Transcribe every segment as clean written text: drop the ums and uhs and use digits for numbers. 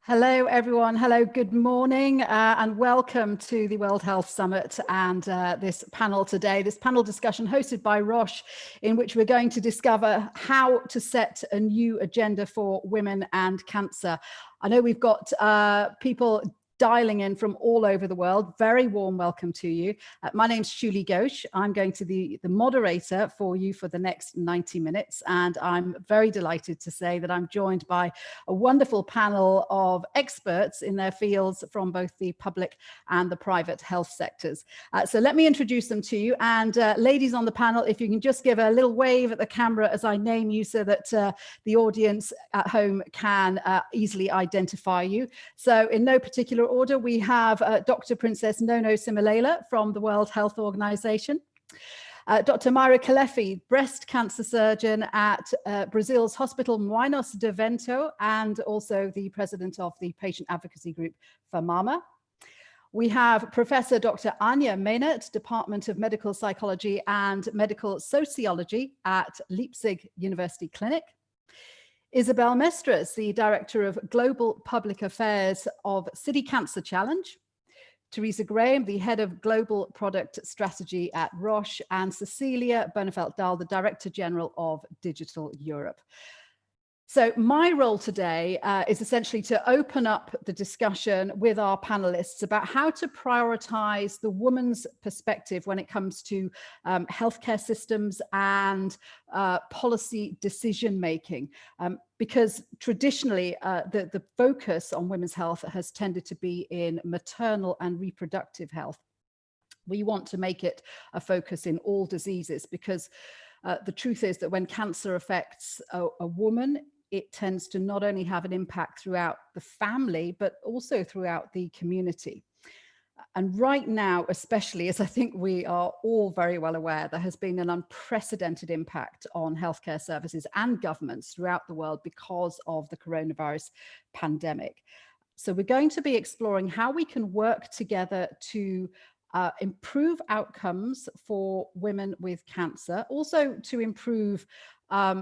Hello, everyone. Hello, good morning, and welcome to the World Health Summit and this panel today, this panel discussion hosted by Roche, in which we're going to discover how to set a new agenda for women and cancer. I know we've got people dialing in from all over the world. Very warm welcome to you. My name's Shuli Ghosh. I'm going to be the moderator for you for the next 90 minutes. And I'm very delighted to say that I'm joined by a wonderful panel of experts in their fields from both the public and the private health sectors. So let me introduce them to you. And ladies on the panel, if you can just give a little wave at the camera as I name you so that the audience at home can easily identify you. So in no particular order, we have Dr. Princess Nono Simulela from the World Health Organization, Dr. Mayra Kalefi, breast cancer surgeon at Brazil's Hospital Moinhos de Vento, and also the president of the patient advocacy group for Mama. We have Professor Dr. Anja Mehnert, Department of Medical Psychology and Medical Sociology at Leipzig University Clinic. Isabel Mestres, the Director of Global Public Affairs of City Cancer Challenge. Teresa Graham, the Head of Global Product Strategy at Roche, and Cecilia Bonafelt-Dahl, the Director General of Digital Europe. So my role today is essentially to open up the discussion with our panelists about how to prioritize the woman's perspective when it comes to healthcare systems and policy decision making, because traditionally the focus on women's health has tended to be in maternal and reproductive health. We want to make it a focus in all diseases, because the truth is that when cancer affects a woman, it tends to not only have an impact throughout the family, but also throughout the community. And right now, especially, as I think we are all very well aware, there has been an unprecedented impact on healthcare services and governments throughout the world because of the coronavirus pandemic. So we're going to be exploring how we can work together to improve outcomes for women with cancer, also to improve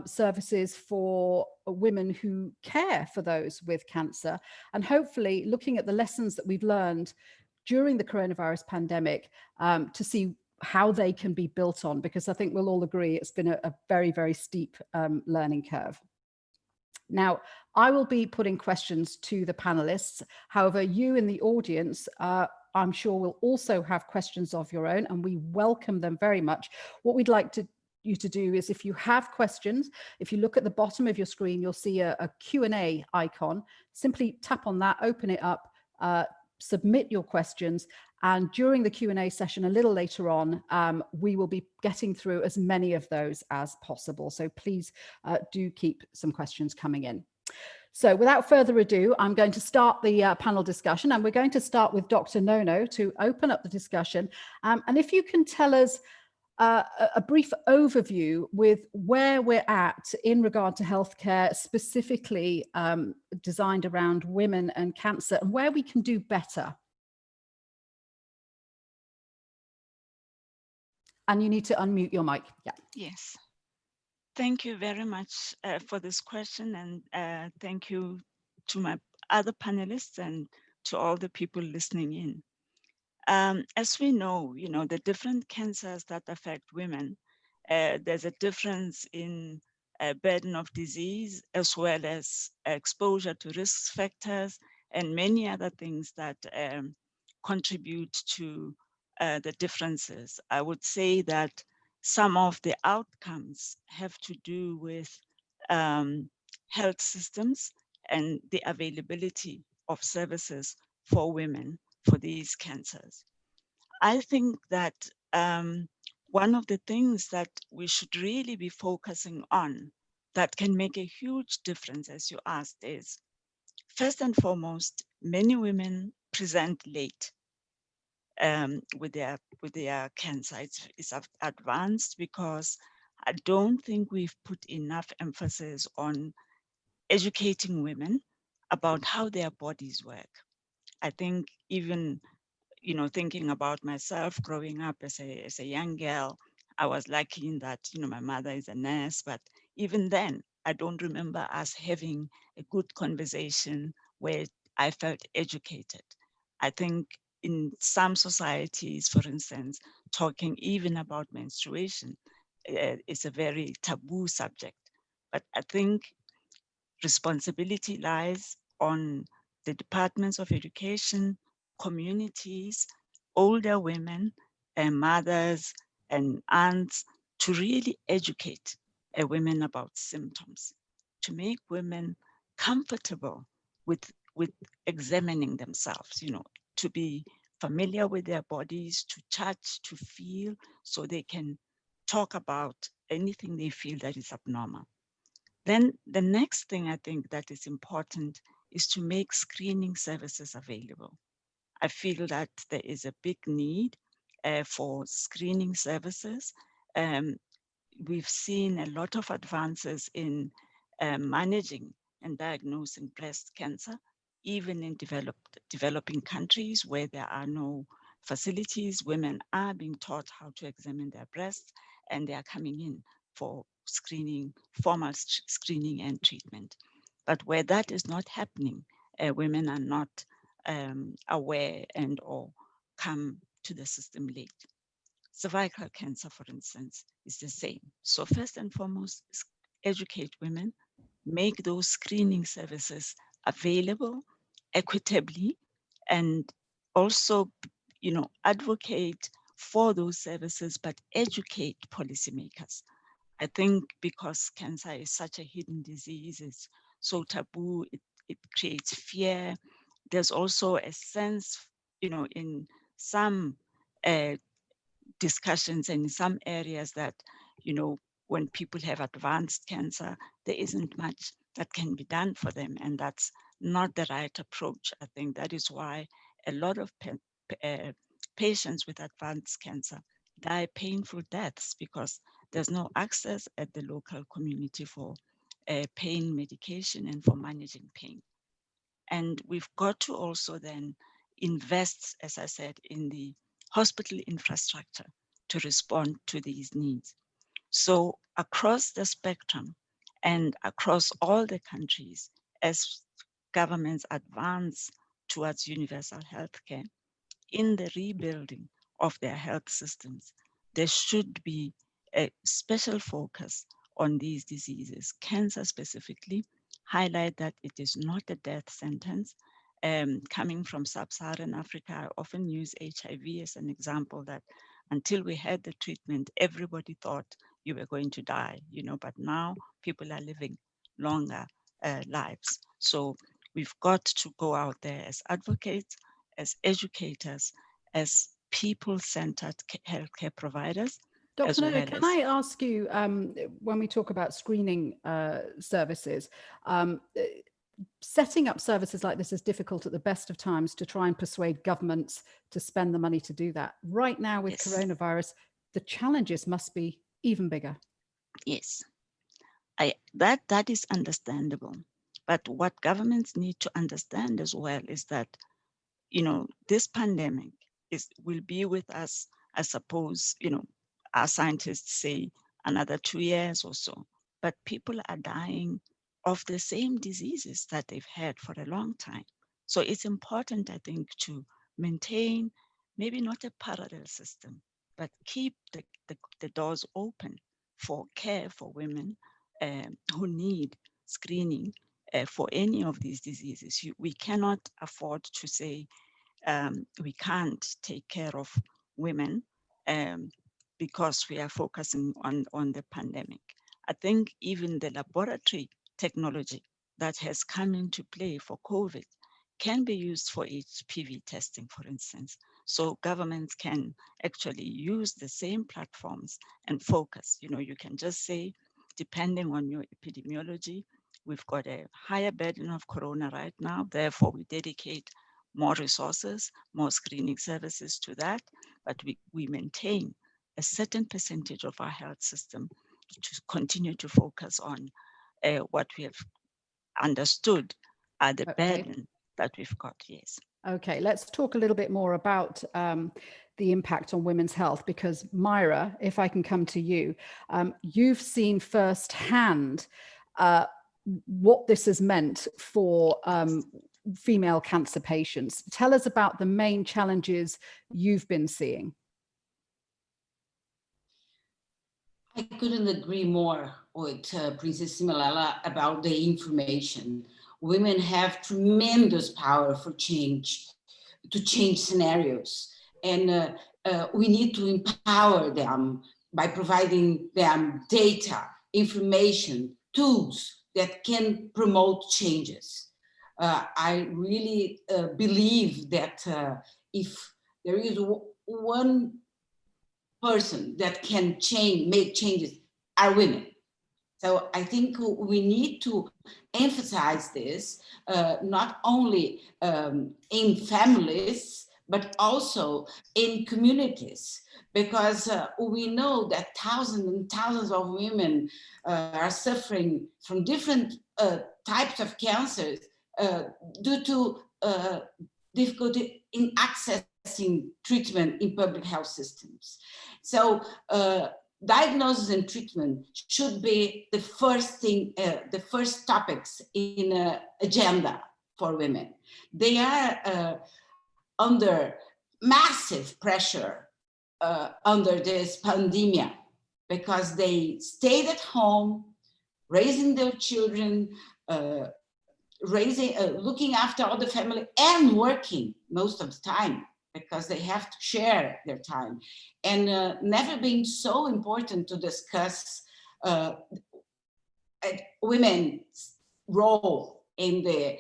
services for women who care for those with cancer, and hopefully looking at the lessons that we've learned during the coronavirus pandemic to see how they can be built on, because I think we'll all agree it's been a very, very steep learning curve. Now, I will be putting questions to the panelists. However, you in the audience, I'm sure will also have questions of your own, and we welcome them very much. What we'd like you to do is, if you have questions, if you look at the bottom of your screen, you'll see a Q&A icon. Simply tap on that, open it up, submit your questions, and during the Q&A session a little later on, we will be getting through as many of those as possible. So please do keep some questions coming in. So without further ado, I'm going to start the panel discussion, and we're going to start with Dr. Nono to open up the discussion. And if you can tell us a brief overview with where we're at in regard to healthcare, specifically designed around women and cancer, and where we can do better. And you need to unmute your mic. Yeah. Yes. Thank you very much for this question, and thank you to my other panelists and to all the people listening in. As we know, the different cancers that affect women, there's a difference in burden of disease, as well as exposure to risk factors and many other things that contribute to the differences. I would say that some of the outcomes have to do with health systems and the availability of services for women for these cancers. I think that one of the things that we should really be focusing on that can make a huge difference, as you asked, is first and foremost, many women present late with their cancer. It's advanced because I don't think we've put enough emphasis on educating women about how their bodies work. I think even, thinking about myself growing up as a young girl, I was lucky in that, my mother is a nurse, but even then, I don't remember us having a good conversation where I felt educated. I think in some societies, for instance, talking even about menstruation is a very taboo subject. But I think responsibility lies on the departments of education, communities, older women, and mothers and aunts to really educate women about symptoms, to make women comfortable with examining themselves, to be familiar with their bodies, to touch, to feel, so they can talk about anything they feel that is abnormal. Then the next thing I think that is important is to make screening services available. I feel that there is a big need for screening services. Um, we've seen a lot of advances in managing and diagnosing breast cancer, even in developing countries where there are no facilities. Women are being taught how to examine their breasts, and they are coming in for screening, formal screening and treatment. But where that is not happening, women are not aware and or come to the system late. Cervical cancer, for instance, is the same. So first and foremost, educate women, make those screening services available equitably, and also, advocate for those services, but educate policymakers. I think because cancer is such a hidden disease, it's so taboo, it creates fear. There's also a sense, in some discussions and in some areas that, when people have advanced cancer, there isn't much that can be done for them. And that's not the right approach. I think that is why a lot of patients with advanced cancer die painful deaths, because there's no access at the local community for pain medication and for managing pain. And we've got to also then invest, as I said, in the hospital infrastructure to respond to these needs. So across the spectrum and across all the countries, as governments advance towards universal healthcare, in the rebuilding of their health systems, there should be a special focus on these diseases. Cancer specifically, highlight that it is not a death sentence. Coming from sub-Saharan Africa, I often use HIV as an example, that until we had the treatment, everybody thought you were going to die, but now people are living longer lives. So we've got to go out there as advocates, as educators, as people-centered healthcare providers, as Dr. Noda, well can as... I ask you, when we talk about screening services, setting up services like this is difficult at the best of times to try and persuade governments to spend the money to do that. Right now with Yes. coronavirus, the challenges must be even bigger. Yes, that is understandable. But what governments need to understand as well is that, this pandemic will be with us, I suppose, our scientists say another 2 years or so. But people are dying of the same diseases that they've had for a long time. So it's important, I think, to maintain maybe not a parallel system, but keep the doors open for care for women who need screening for any of these diseases. We cannot afford to say we can't take care of women because we are focusing on the pandemic. I think even the laboratory technology that has come into play for COVID can be used for HPV testing, for instance. So governments can actually use the same platforms and focus. You can just say, depending on your epidemiology, we've got a higher burden of corona right now, therefore we dedicate more resources, more screening services to that, but we maintain a certain percentage of our health system to continue to focus on what we have understood are the burden that we've got. Yes. Okay, let's talk a little bit more about the impact on women's health, because Myra, if I can come to you, you've seen firsthand what this has meant for female cancer patients. Tell us about the main challenges you've been seeing. I couldn't agree more with Princess Simalala about the information. Women have tremendous power for change, to change scenarios. And we need to empower them by providing them data, information, tools that can promote changes. I really believe that if there is one person that can make changes, are women. So I think we need to emphasize this, not only in families, but also in communities, because we know that thousands and thousands of women are suffering from different types of cancers due to difficulty in accessing treatment in public health systems. So diagnosis and treatment should be the first thing, the first topics in agenda for women. They are under massive pressure under this pandemic because they stayed at home, raising their children, looking after all the family and working most of the time, because they have to share their time, and never been so important to discuss women's role in the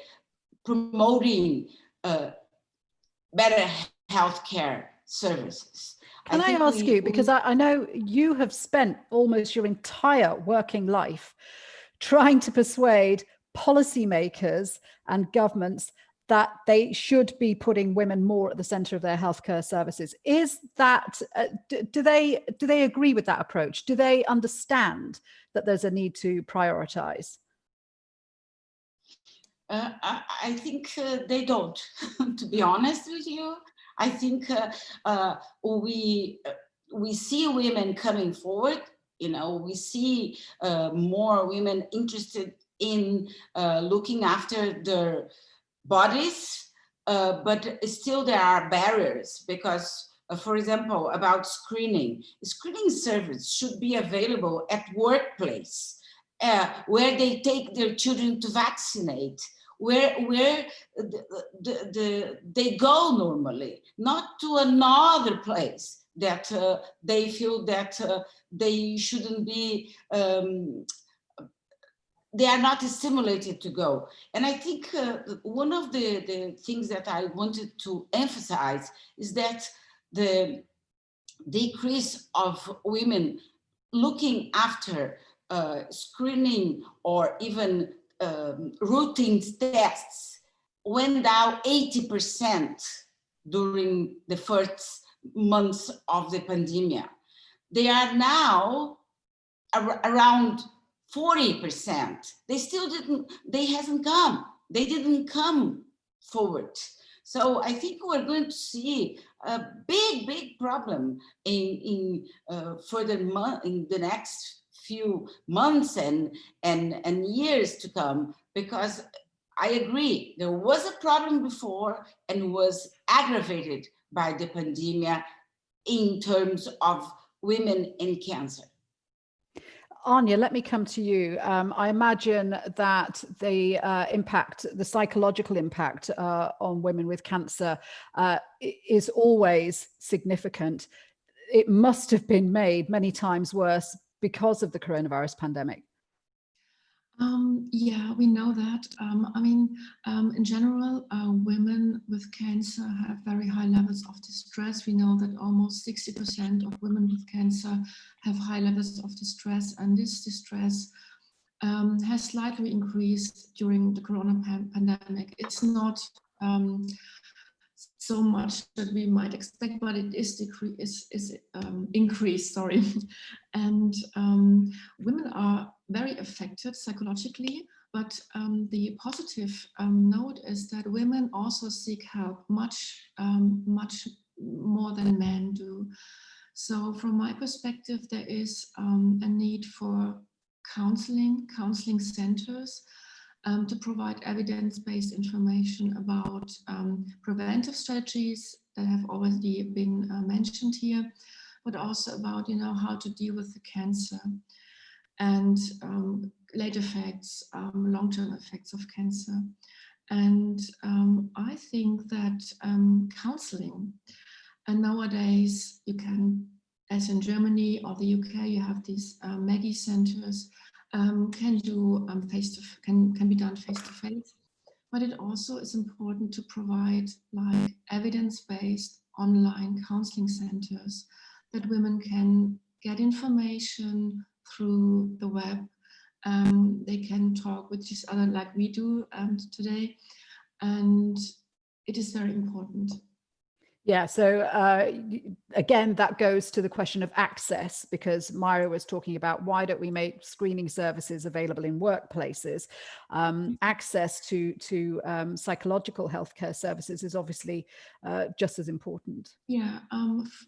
promoting better healthcare services. Can I ask you, because I know you have spent almost your entire working life trying to persuade policymakers and governments that they should be putting women more at the center of their healthcare services. Is that, do they agree with that approach? Do they understand that there's a need to prioritize? I think they don't, to be honest with you. I think we see women coming forward. You know, we see more women interested in looking after their bodies, but still there are barriers because, for example, about screening service should be available at workplace where they take their children to vaccinate, where they go normally, not to another place that they feel that they shouldn't be, they are not stimulated to go. And I think one of the things that I wanted to emphasize is that the decrease of women looking after screening or even routine tests went down 80% during the first months of the pandemic. They are now around 40%. They didn't come forward. So I think we're going to see a big problem in the next few months and years to come, because I agree, there was a problem before and was aggravated by the pandemic in terms of women in cancer. Anya, let me come to you. I imagine that the psychological impact on women with cancer is always significant. It must have been made many times worse because of the coronavirus pandemic. Yeah, we know that. In general, women with cancer have very high levels of distress. We know that almost 60% of women with cancer have high levels of distress, and this distress has slightly increased during the corona pandemic. It's not so much that we might expect, but it is increased, sorry. And women are very affected psychologically, but the positive note is that women also seek help much more than men do. So from my perspective, there is a need for counseling centers, to provide evidence-based information about preventive strategies that have already been mentioned here, but also about, how to deal with the cancer and late effects, long-term effects of cancer. And I think that counseling, and nowadays you can, as in Germany or the UK, you have these Maggie centers, can be done face-to-face, but it also is important to provide like evidence-based online counseling centers that women can get information through the web. They can talk with each other like we do today, and it is very important. Yeah, so again, that goes to the question of access, because Myra was talking about why don't we make screening services available in workplaces? Access to psychological healthcare services is obviously just as important. Yeah,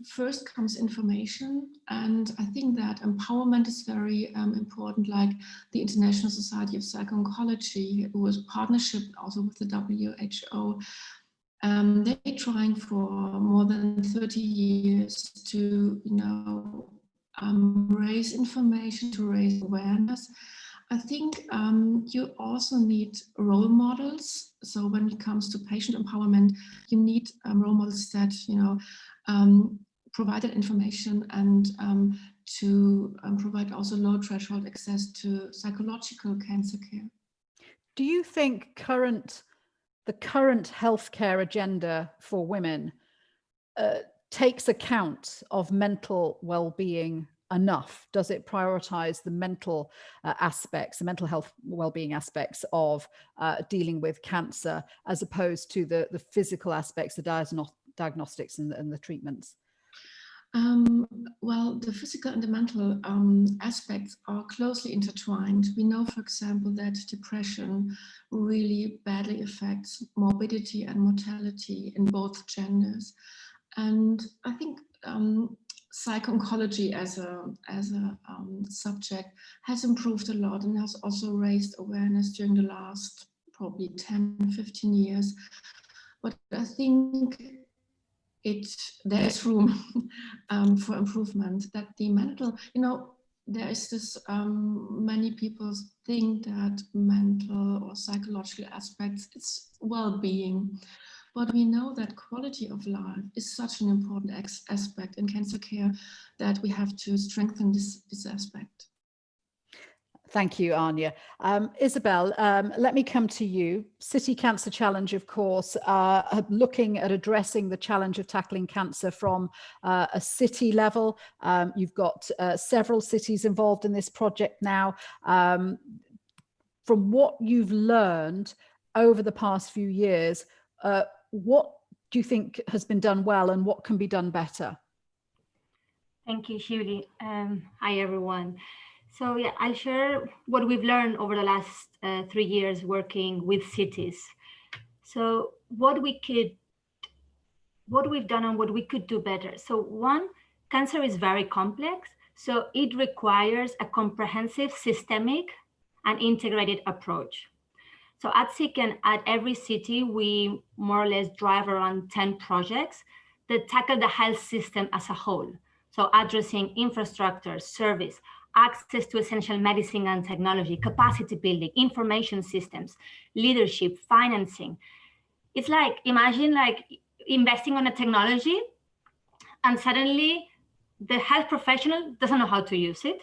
first comes information, and I think that empowerment is very important, like the International Society of Psycho-Oncology, who was partnership also with the WHO. They're trying for more than 30 years to, raise information, to raise awareness. I think you also need role models. So when it comes to patient empowerment, you need role models that, provide that information and to provide also low threshold access to psychological cancer care. Do you think the current healthcare agenda for women takes account of mental well-being enough? Does it prioritize the mental aspects, the mental health well-being aspects of dealing with cancer, as opposed to the physical aspects, the diagnostics and the treatments? Well, the physical and the mental aspects are closely intertwined. We know, for example, that depression really badly affects morbidity and mortality in both genders. And I think psycho-oncology as a subject has improved a lot and has also raised awareness during the last probably 10, 15 years. But I think there is room for improvement, that the mental, there is this, many people think that mental or psychological aspects, it's well-being. But we know that quality of life is such an important aspect in cancer care that we have to strengthen this aspect. Thank you, Anya. Isabel, let me come to you. City Cancer Challenge, of course, looking at addressing the challenge of tackling cancer from a city level. You've got several cities involved in this project now. From what you've learned over the past few years, what do you think has been done well and what can be done better? Thank you, Julie. Hi, everyone. So yeah, I'll share what we've learned over the last 3 years working with cities. So what we've done and what we could do better. So one, cancer is very complex. So it requires a comprehensive, systemic, and integrated approach. So at SICAN, at every city, we more or less drive around 10 projects that tackle the health system as a whole. So addressing infrastructure, service, access to essential medicine and technology, capacity building, information systems, leadership, financing. It's like, imagine like investing on a technology and suddenly the health professional doesn't know how to use it.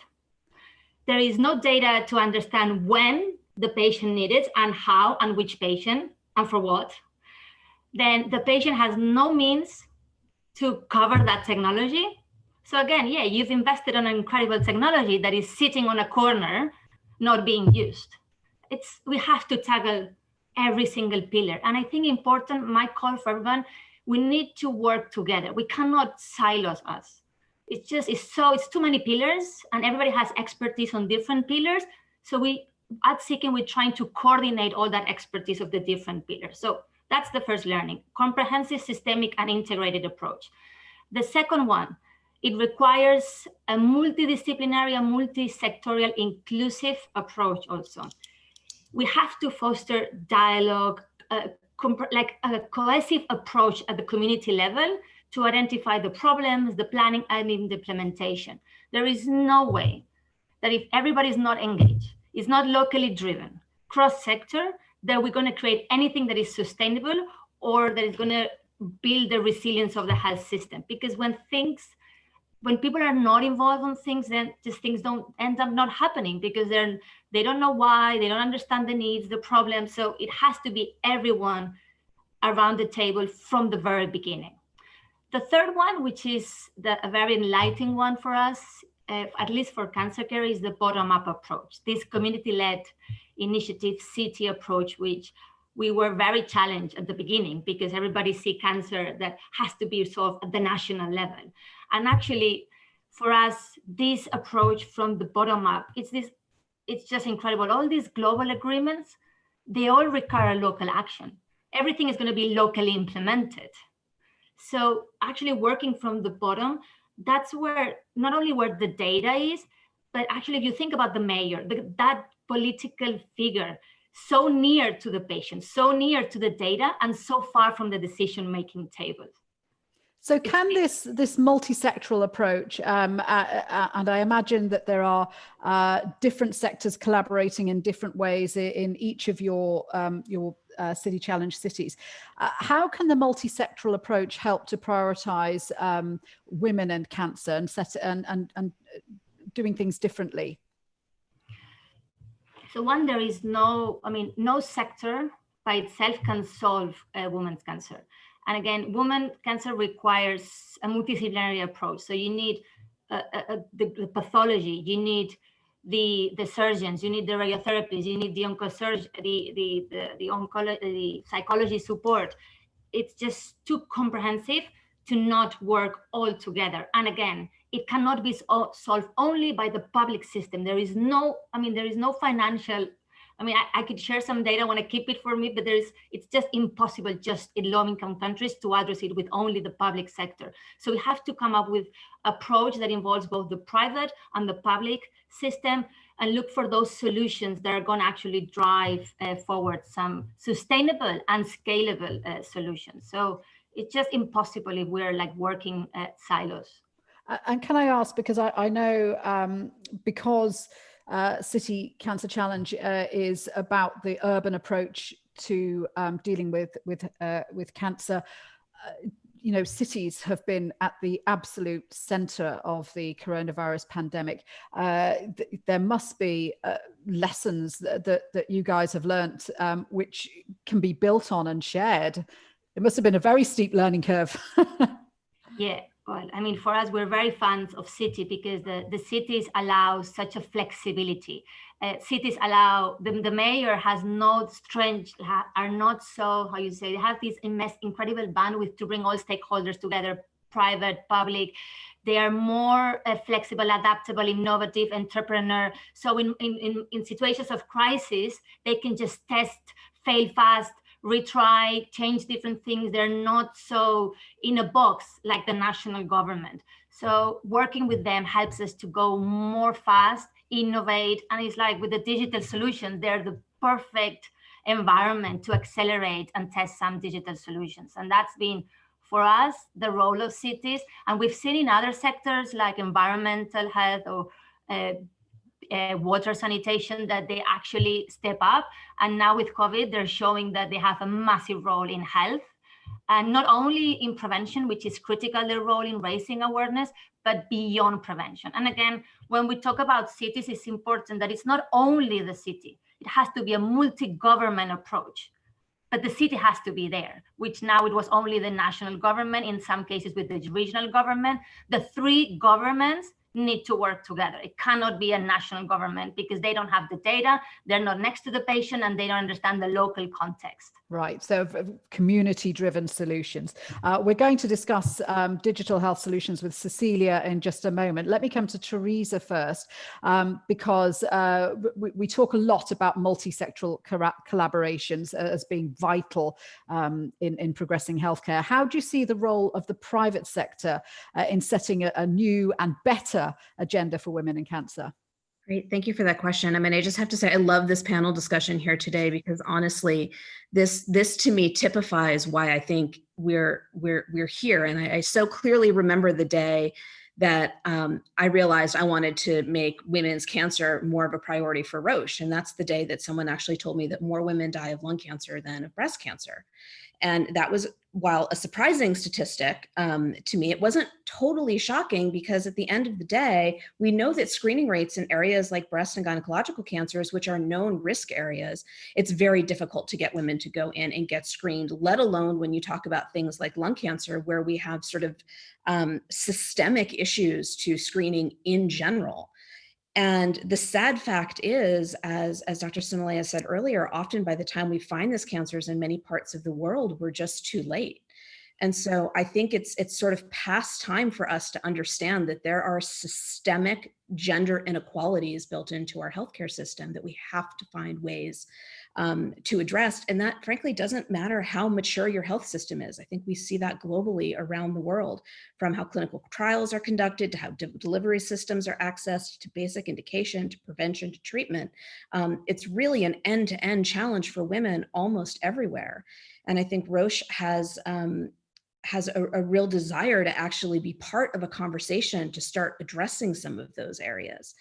There is no data to understand when the patient needs it and how and which patient and for what. Then the patient has no means to cover that technology. So again, yeah, you've invested on an incredible technology that is sitting on a corner, not being used. We have to tackle every single pillar. And I think important, my call for everyone, we need to work together. We cannot silo us. It's too many pillars and everybody has expertise on different pillars. So at SICAN, we're trying to coordinate all that expertise of the different pillars. So that's the first learning, comprehensive, systemic, and integrated approach. The second one, it requires a multidisciplinary and multi-sectorial inclusive approach also. we have to foster dialogue, like a cohesive approach at the community level to identify the problems, the planning, and the implementation. There is no way that if everybody is not engaged, is not locally driven, cross-sector, that we're going to create anything that is sustainable or that is going to build the resilience of the health system. Because when people are not involved in things, then just things don't end up not happening because they don't know why, they don't understand the needs, the problems. So it has to be everyone around the table from the very beginning. The third one, which is a very enlightening one for us, at least for cancer care, is the bottom-up approach. This community-led initiative, city approach, which we were very challenged at the beginning because everybody sees cancer that has to be solved at the national level. And actually, for us, this approach from the bottom up, it's just incredible. All these global agreements, they all require local action. Everything is going to be locally implemented. So actually working from the bottom, that's where not only where the data is, but actually if you think about the mayor, that political figure, so near to the patient, so near to the data, and so far from the decision-making table. So can this multi-sectoral approach, and I imagine that there are different sectors collaborating in different ways in each of your City Challenge cities. How can the multi-sectoral approach help to prioritize women and cancer and doing things differently? So one, there is no sector by itself can solve women's cancer. And again, women cancer requires a multidisciplinary approach. So you need the pathology, you need the surgeons, you need the radiotherapists, you need the the psychology support. It's just too comprehensive to not work all together. And again, it cannot be solved only by the public system. There is no financial. I could share some data, I want to keep it for me, but it's just impossible just in low-income countries to address it with only the public sector. So we have to come up with an approach that involves both the private and the public system and look for those solutions that are going to actually drive forward some sustainable and scalable solutions. So it's just impossible if we're like working silos. And can I ask, because I know because City Cancer Challenge is about the urban approach to dealing with cancer. Cities have been at the absolute center of the coronavirus pandemic. There must be lessons that you guys have learnt which can be built on and shared. It must have been a very steep learning curve. Yeah. Well, for us, we're very fans of city because the cities allow such a flexibility. Cities allow, the mayor has no strength, are not so, they have this incredible bandwidth to bring all stakeholders together, private, public. They are more flexible, adaptable, innovative, entrepreneur. So in situations of crisis, they can just test, fail fast, retry, change different things. They're not so in a box like the national government. So working with them helps us to go more fast, innovate, and it's like with the digital solution, they're the perfect environment to accelerate and test some digital solutions. And that's been, for us, the role of cities. And we've seen in other sectors like environmental health or water sanitation that they actually step up. And now with COVID, they're showing that they have a massive role in health. And not only in prevention, which is critical, their role in raising awareness, but beyond prevention. And again, when we talk about cities, it's important that it's not only the city. It has to be a multi-government approach. But the city has to be there, which now it was only the national government, in some cases with the regional government. The three governments need to work together. It cannot be a national government because they don't have the data, they're not next to the patient, and they don't understand the local context. Right, so community-driven solutions. We're going to discuss digital health solutions with Cecilia in just a moment. Let me come to Teresa first, because we talk a lot about multi-sectoral collaborations as being vital in progressing healthcare. How do you see the role of the private sector in setting a new and better agenda for women in cancer? Great, thank you for that question. I mean, I just have to say, I love this panel discussion here today, because honestly, this to me typifies why I think we're here. And I so clearly remember the day that I realized I wanted to make women's cancer more of a priority for Roche. And that's the day that someone actually told me that more women die of lung cancer than of breast cancer. And that was, while a surprising statistic to me, it wasn't totally shocking, because at the end of the day, we know that screening rates in areas like breast and gynecological cancers, which are known risk areas, it's very difficult to get women to go in and get screened, let alone when you talk about things like lung cancer, where we have sort of systemic issues to screening in general. And the sad fact is, as Dr. Simalea said earlier, often by the time we find these cancers in many parts of the world, we're just too late. And so I think it's sort of past time for us to understand that there are systemic gender inequalities built into our healthcare system that we have to find ways to address. And that frankly doesn't matter how mature your health system is. I think we see that globally around the world, from how clinical trials are conducted, to how delivery systems are accessed, to basic indication, to prevention, to treatment. It's really an end-to-end challenge for women almost everywhere. And I think Roche has a real desire to actually be part of a conversation to start addressing some of those areas.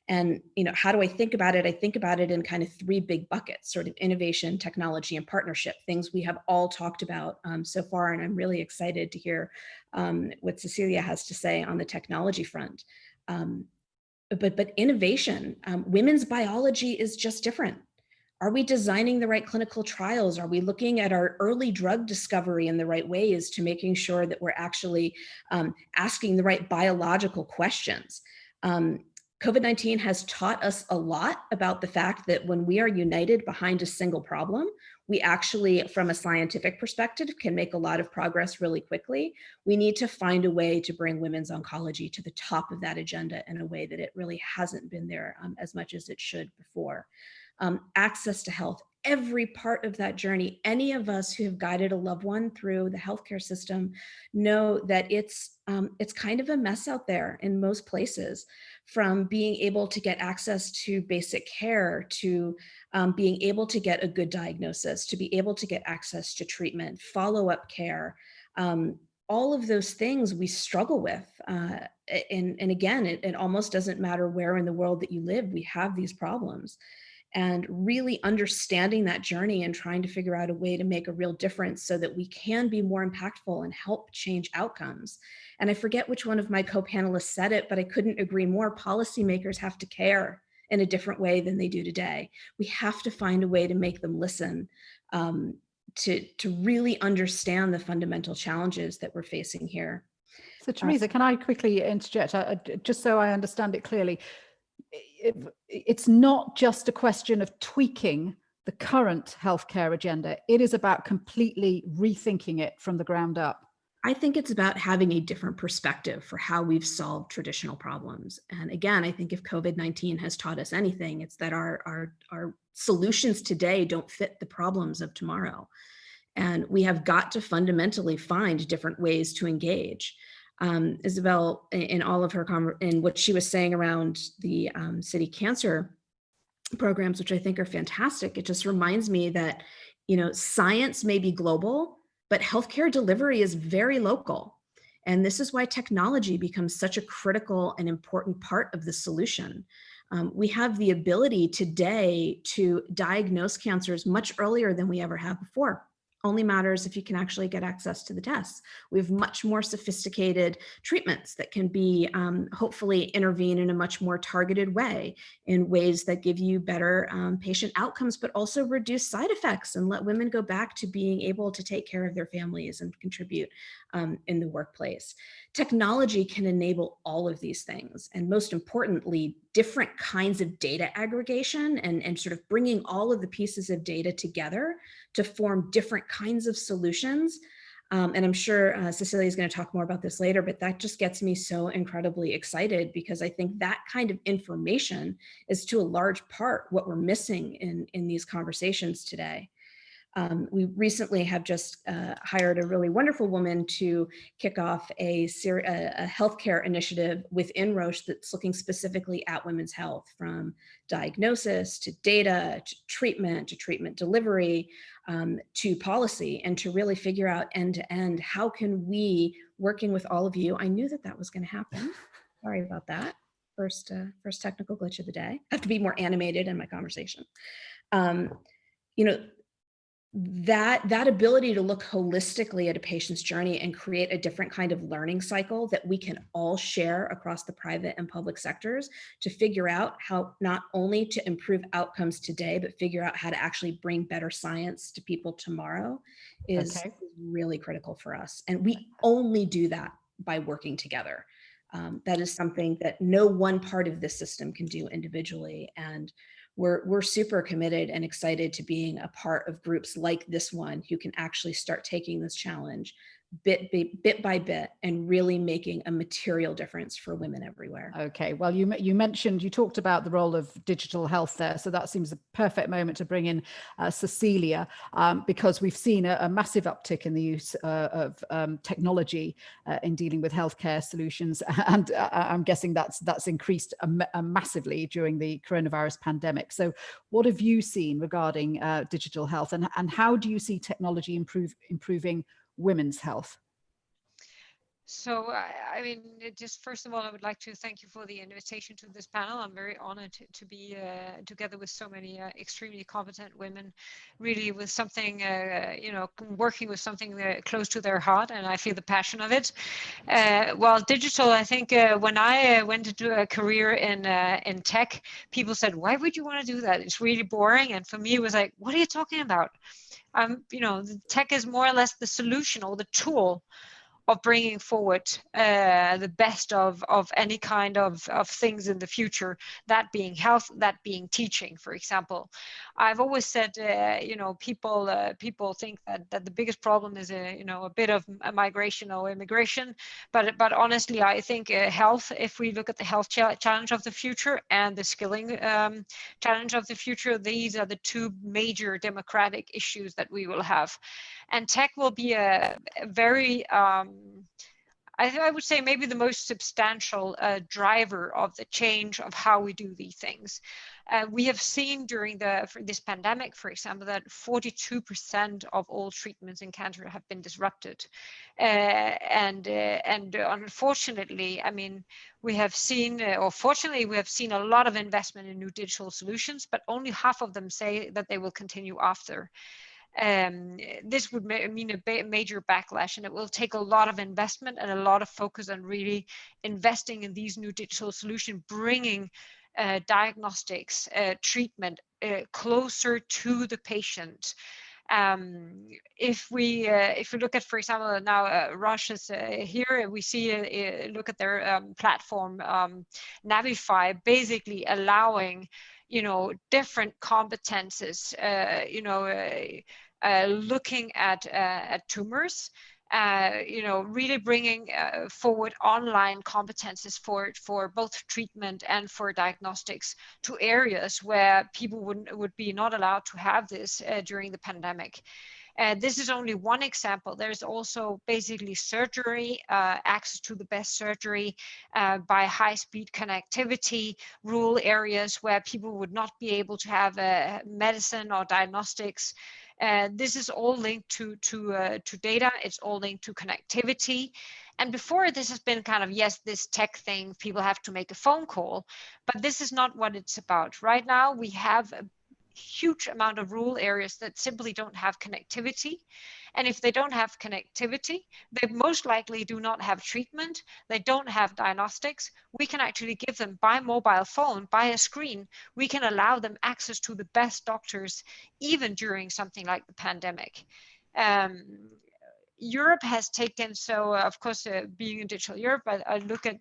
And, you know, how do I think about it? I think about it in kind of three big buckets: sort of innovation, technology, and partnership, things we have all talked about so far. And I'm really excited to hear what Cecilia has to say on the technology front. But innovation, women's biology is just different. Are we designing the right clinical trials? Are we looking at our early drug discovery in the right ways to making sure that we're actually asking the right biological questions? COVID-19 has taught us a lot about the fact that when we are united behind a single problem, we actually, from a scientific perspective, can make a lot of progress really quickly. We need to find a way to bring women's oncology to the top of that agenda in a way that it really hasn't been there as much as it should before. Access to health, every part of that journey. Any of us who have guided a loved one through the healthcare system know that it's kind of a mess out there in most places, from being able to get access to basic care, to being able to get a good diagnosis, to be able to get access to treatment, follow-up care. All of those things we struggle with. And again, it almost doesn't matter where in the world that you live, we have these problems. And really understanding that journey and trying to figure out a way to make a real difference so that we can be more impactful and help change outcomes. And I forget which one of my co-panelists said it, but I couldn't agree more. Policymakers have to care in a different way than they do today. We have to find a way to make them listen, to really understand the fundamental challenges that we're facing here. So Teresa, can I quickly interject, just so I understand it clearly? It's not just a question of tweaking the current healthcare agenda. It is about completely rethinking it from the ground up. I think it's about having a different perspective for how we've solved traditional problems. And again, I think if COVID-19 has taught us anything, it's that our solutions today don't fit the problems of tomorrow. And we have got to fundamentally find different ways to engage. Isabel, in all of her in what she was saying around the city cancer programs, which I think are fantastic, it just reminds me that, you know, science may be global, but healthcare delivery is very local. And this is why technology becomes such a critical and important part of the solution. We have the ability today to diagnose cancers much earlier than we ever have before. Only matters if you can actually get access to the tests. We have much more sophisticated treatments that can be hopefully intervene in a much more targeted way, in ways that give you better patient outcomes, but also reduce side effects and let women go back to being able to take care of their families and contribute in the workplace. Technology can enable all of these things, and most importantly, different kinds of data aggregation and sort of bringing all of the pieces of data together to form different kinds of solutions. And I'm sure Cecilia is going to talk more about this later, but that just gets me so incredibly excited, because I think that kind of information is to a large part what we're missing in these conversations today. We recently have just hired a really wonderful woman to kick off a healthcare initiative within Roche that's looking specifically at women's health, from diagnosis to data to treatment delivery, to policy, and to really figure out end to end, how can we, working with all of you, I knew that was going to happen. Sorry about that. First technical glitch of the day. I have to be more animated in my conversation. You know, that ability to look holistically at a patient's journey and create a different kind of learning cycle that we can all share across the private and public sectors to figure out how not only to improve outcomes today, but figure out how to actually bring better science to people tomorrow is really critical for us. And we only do that by working together. That is something that no one part of this system can do individually. And we're super committed and excited to being a part of groups like this one who can actually start taking this challenge bit by bit and really making a material difference for women everywhere. Okay, well, you talked about the role of digital health there, so that seems a perfect moment to bring in Cecilia, because we've seen a massive uptick in the use of technology in dealing with healthcare solutions, and I'm guessing that's increased massively during the coronavirus pandemic. So what have you seen regarding digital health, and how do you see technology improving women's health? So, I mean, just first of all, I would like to thank you for the invitation to this panel. I'm very honored to be together with so many extremely competent women, really with something, you know, working with something close to their heart, and I feel the passion of it. Well, digital, I think when I went into a career in tech, people said, why would you want to do that? It's really boring. And for me, it was like, what are you talking about? You know, the tech is more or less the solution or the tool of bringing forward the best of any kind of things in the future, that being health, that being teaching, for example. I've always said, you know, people think that the biggest problem is you know, a bit of a migration or immigration, but honestly, I think health, if we look at the health challenge of the future and the skilling challenge of the future, these are the two major democratic issues that we will have. And tech will be a very, I would say maybe the most substantial driver of the change of how we do these things. We have seen during this pandemic, for example, that 42% of all treatments in cancer have been disrupted. And unfortunately, I mean, we have seen, or fortunately, we have seen a lot of investment in new digital solutions, but only half of them say that they will continue after. This would mean a major backlash, and it will take a lot of investment and a lot of focus on really investing in these new digital solutions, bringing diagnostics, treatment closer to the patient. If we look at, for example, now Roche is here, we see look at their platform Navify, basically allowing, you know, different competences, you know, looking at tumors, you know, really bringing forward online competences for both treatment and for diagnostics to areas where people would be not allowed to have this during the pandemic. This is only one example. There's also basically surgery, access to the best surgery by high-speed connectivity, rural areas where people would not be able to have medicine or diagnostics. This is all linked to data. It's all linked to connectivity. And before, this has been kind of, yes, this tech thing, people have to make a phone call, but this is not what it's about. Right now, we have a huge amount of rural areas that simply don't have connectivity. And if they don't have connectivity, they most likely do not have treatment. They don't have diagnostics. We can actually give them by mobile phone, by a screen, we can allow them access to the best doctors, even during something like the pandemic. Europe has taken, so of course, being in digital Europe, I look at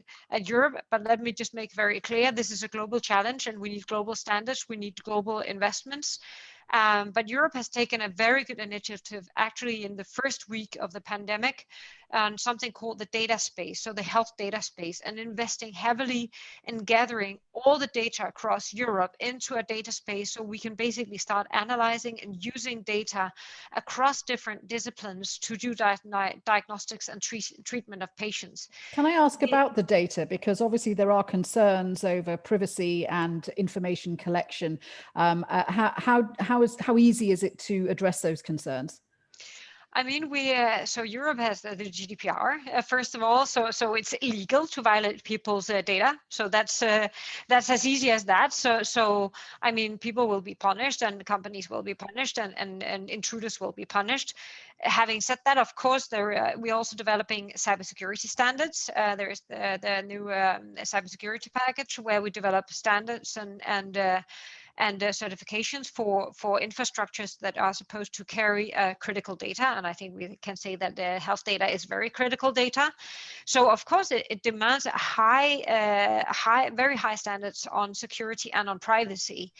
Europe, but let me just make very clear, this is a global challenge and we need global standards, we need global investments. But Europe has taken a very good initiative actually in the first week of the pandemic on something called the data space, so the health data space, and investing heavily in gathering all the data across Europe into a data space so we can basically start analyzing and using data across different disciplines to do diagnostics and treatment of patients. Can I ask about the data? Because obviously there are concerns over privacy and information collection. How easy is it to address those concerns? I mean, so Europe has the GDPR, first of all, so it's illegal to violate people's data. So that's as easy as that. So I mean, people will be punished, and companies will be punished, and intruders will be punished. Having said that, of course, we're also developing cybersecurity standards. There is the new cybersecurity package where we develop standards and certifications for infrastructures that are supposed to carry critical data. And I think we can say that the health data is very critical data. So of course, it demands very high standards on security and on privacy.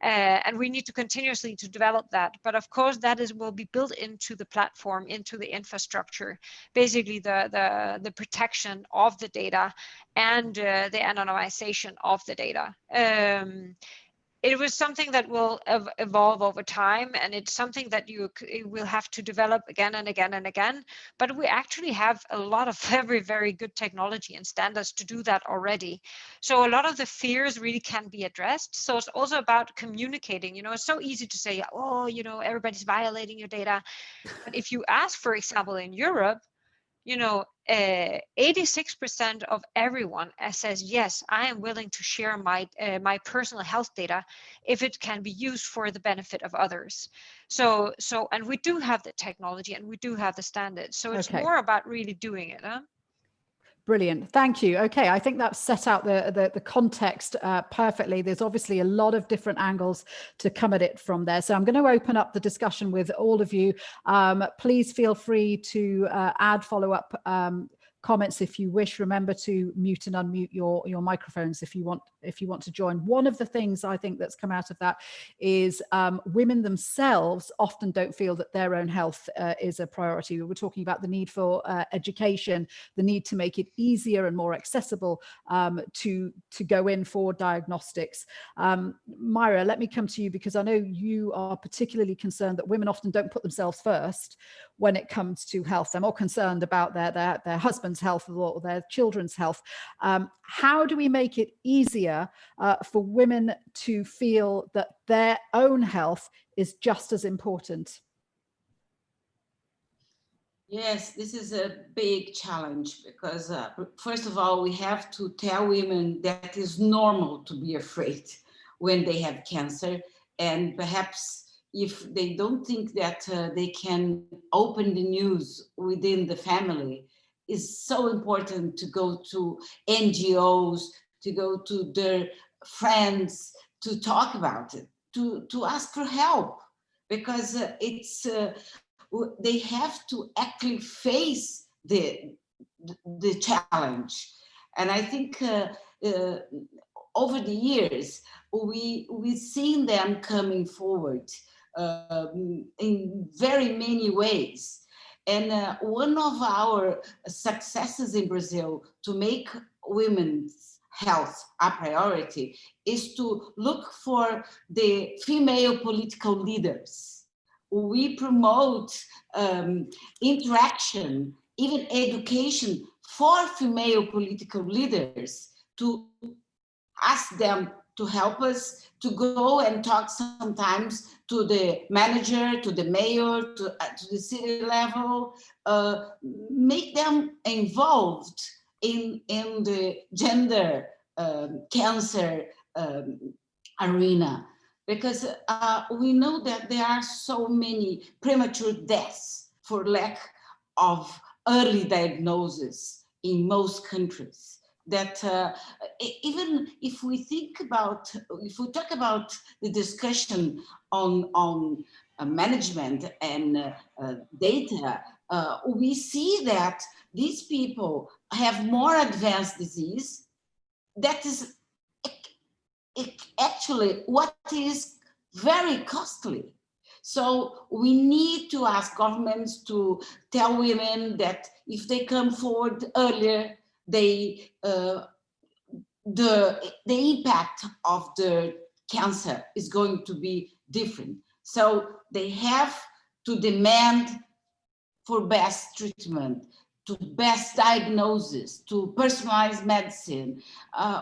And we need to continuously to develop that. But of course, that will be built into the platform, into the infrastructure, basically the protection of the data and the anonymization of the data. It was something that will evolve over time, and it's something that you will have to develop again and again and again. But we actually have a lot of very, very good technology and standards to do that already. So a lot of the fears really can be addressed. So it's also about communicating. You know, it's so easy to say, oh, you know, everybody's violating your data. But if you ask, for example, in Europe, you know, 86% of everyone says, yes, I am willing to share my personal health data if it can be used for the benefit of others. So, and we do have the technology and we do have the standards. So it's more about really doing it. Huh? Brilliant. Thank you. Okay, I think that set out the context perfectly. There's obviously a lot of different angles to come at it from there. So I'm going to open up the discussion with all of you. Please feel free to add follow-up comments if you wish. Remember to mute and unmute your microphones if you want to join. One of the things I think that's come out of that is women themselves often don't feel that their own health is a priority. We're talking about the need for education, the need to make it easier and more accessible to go in for diagnostics. Myra, let me come to you, because I know you are particularly concerned that women often don't put themselves first when it comes to health. They're more concerned about their husband's health or their children's health. How do we make it easier for women to feel that their own health is just as important? Yes, this is a big challenge because first of all, we have to tell women that it's normal to be afraid when they have cancer, and perhaps if they don't think that they can open the news within the family, it's so important to go to NGOs, to go to their friends, to talk about it, to ask for help, because they have to actually face the challenge. And I think over the years, we've seen them coming forward in very many ways. And one of our successes in Brazil to make women's health a priority is to look for the female political leaders. We promote interaction, even education for female political leaders, to ask them to help us to go and talk sometimes to the manager, to the mayor, to the city level, make them involved in the gender cancer arena. Because we know that there are so many premature deaths for lack of early diagnosis in most countries, that even if we talk about the discussion on management and data, we see that these people have more advanced disease. That is actually what is very costly. So we need to ask governments to tell women that if they come forward earlier, the impact of the cancer is going to be different. So they have to demand for best treatment, to best diagnosis, to personalized medicine.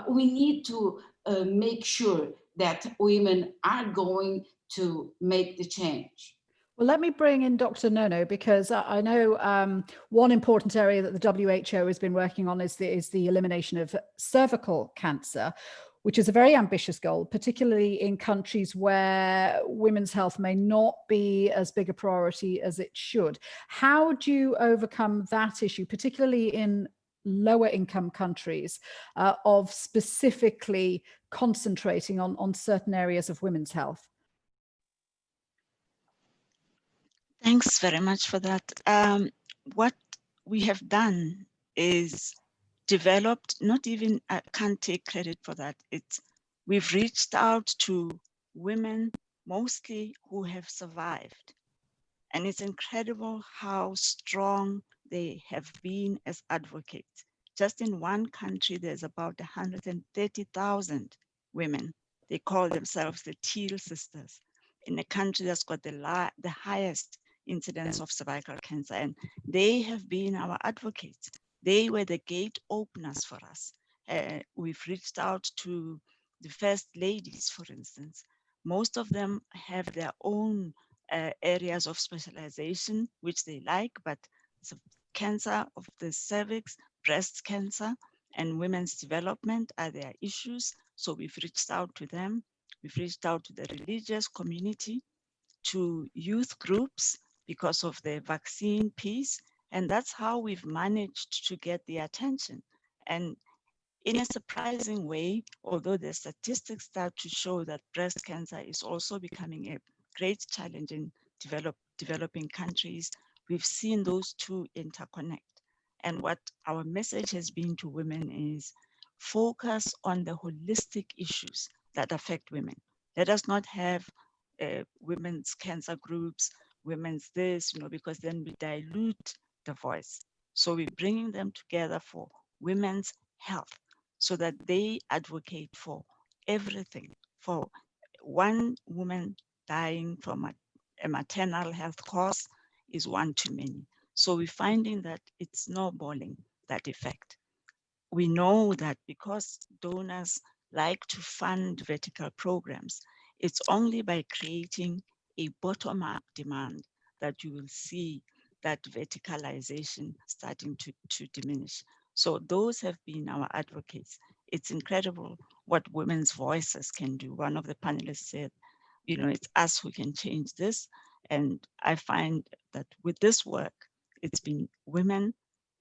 We need to make sure that women are going to make the change. Well, let me bring in Dr. Nono, because I know one important area that the WHO has been working on is the elimination of cervical cancer, which is a very ambitious goal, particularly in countries where women's health may not be as big a priority as it should. How do you overcome that issue, particularly in lower income countries, of specifically concentrating on certain areas of women's health? Thanks very much for that. What we have done is developed, not even, I can't take credit for that. We've reached out to women, mostly who have survived. And it's incredible how strong they have been as advocates. Just in one country, there's about 130,000 women. They call themselves the Teal Sisters, in a country that's got the highest incidence of cervical cancer. And they have been our advocates. They were the gate openers for us. We've reached out to the first ladies, for instance. Most of them have their own areas of specialization, which they like, but cancer of the cervix, breast cancer, and women's development are their issues. So we've reached out to them. We've reached out to the religious community, to youth groups because of the vaccine piece. And that's how we've managed to get the attention. And in a surprising way, although the statistics start to show that breast cancer is also becoming a great challenge in developing countries, we've seen those two interconnect. And what our message has been to women is focus on the holistic issues that affect women. Let us not have women's cancer groups, women's this, because then we dilute the voice. So we're bringing them together for women's health so that they advocate for everything. For one woman dying from a maternal health cause is one too many. So we're finding that it's snowballing, that effect. We know that because donors like to fund vertical programs, it's only by creating a bottom-up demand that you will see that verticalization starting to diminish. So those have been our advocates. It's incredible what women's voices can do. One of the panelists said, it's us who can change this. And I find that with this work, it's been women,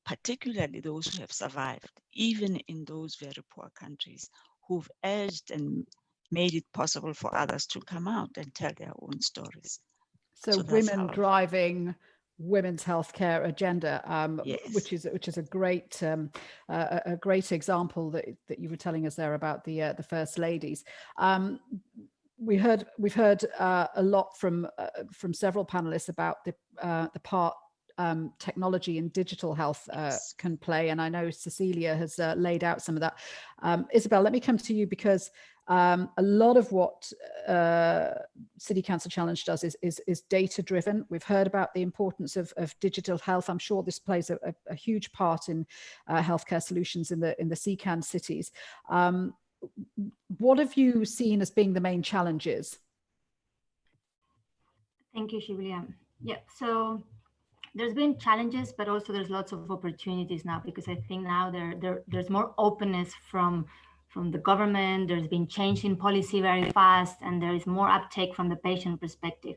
particularly those who have survived, even in those very poor countries, who've urged and made it possible for others to come out and tell their own stories. So women driving women's healthcare agenda, yes. which is a great example that you were telling us there about the first ladies. We've heard a lot from several panelists about the part technology and digital health can play, and I know Cecilia has laid out some of that. Isabel, let me come to you, because a lot of what City Cancer Challenge does is data driven. We've heard about the importance of digital health. I'm sure this plays a huge part in healthcare solutions in the CCAN cities. What have you seen as being the main challenges? Thank you, Shibuya. Yeah, so there's been challenges, but also there's lots of opportunities now, because I think now there's more openness from the government. There's been change in policy very fast, and there is more uptake from the patient perspective.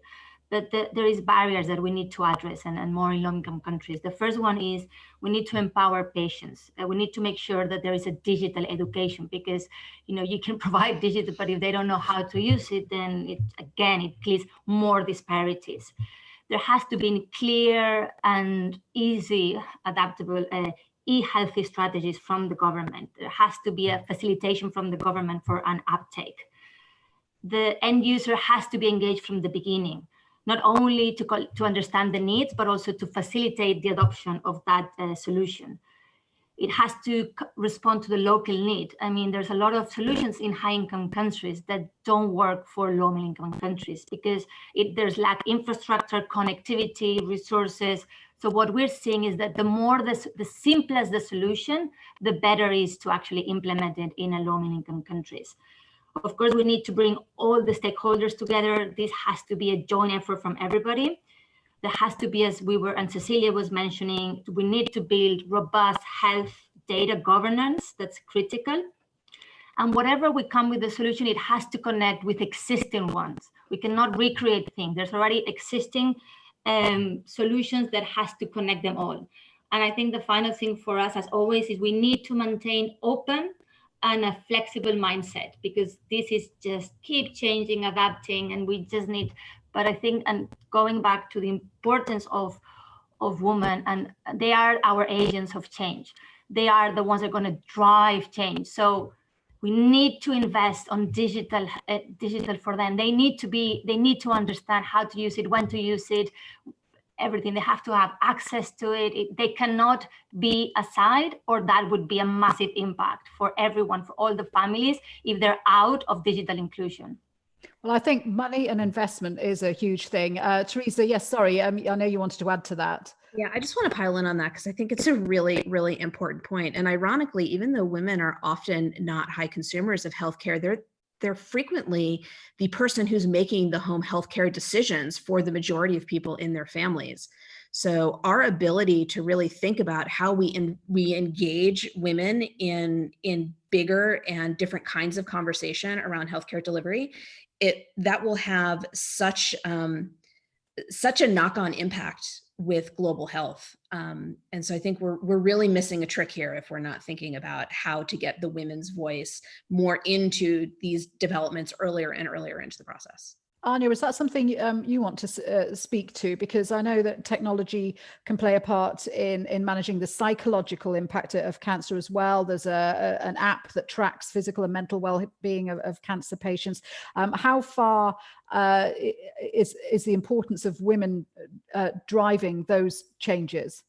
But there is barriers that we need to address, and more in low-income countries. The first one is we need to empower patients. We need to make sure that there is a digital education, because you can provide digital, but if they don't know how to use it, then it creates more disparities. There has to be clear and easy, adaptable e-healthy strategies from the government. There has to be a facilitation from the government for an uptake. The end user has to be engaged from the beginning. not only to understand the needs, but also to facilitate the adoption of that solution. It has to respond to the local need. I mean, there's a lot of solutions in high-income countries that don't work for low-income countries because there's lack infrastructure, connectivity, resources. So what we're seeing is that the simpler the solution, the better it is to actually implement it in a low-income countries. Of course, we need to bring all the stakeholders together. This has to be a joint effort from everybody. There has to be, as we were, and Cecilia was mentioning, we need to build robust health data governance. That's critical. And whatever we come with the solution, it has to connect with existing ones. We cannot recreate things. There's already existing solutions that has to connect them all. And I think the final thing for us, as always, is we need to maintain open and a flexible mindset, because this is just keep changing, adapting, and we just need. But I think, and going back to the importance of women, and they are our agents of change. They are the ones that are going to drive change. So we need to invest on digital for them. They need to understand how to use it, when to use it, everything. They have to have access to it. They cannot be aside, or that would be a massive impact for everyone, for all the families, if they're out of digital inclusion. Well, I think money and investment is a huge thing. Teresa, yes, sorry, I know you wanted to add to that. Yeah, I just want to pile in on that because I think it's a really, really important point. And ironically, even though women are often not high consumers of healthcare, they're frequently the person who's making the home healthcare decisions for the majority of people in their families. So our ability to really think about how we engage women in bigger and different kinds of conversation around healthcare delivery, that will have such a knock-on impact with global health. And so I think we're really missing a trick here if we're not thinking about how to get the women's voice more into these developments earlier and earlier into the process. Anya, is that something you want to speak to? Because I know that technology can play a part in managing the psychological impact of cancer as well. There's an app that tracks physical and mental well-being of cancer patients. How far is the importance of women driving those changes?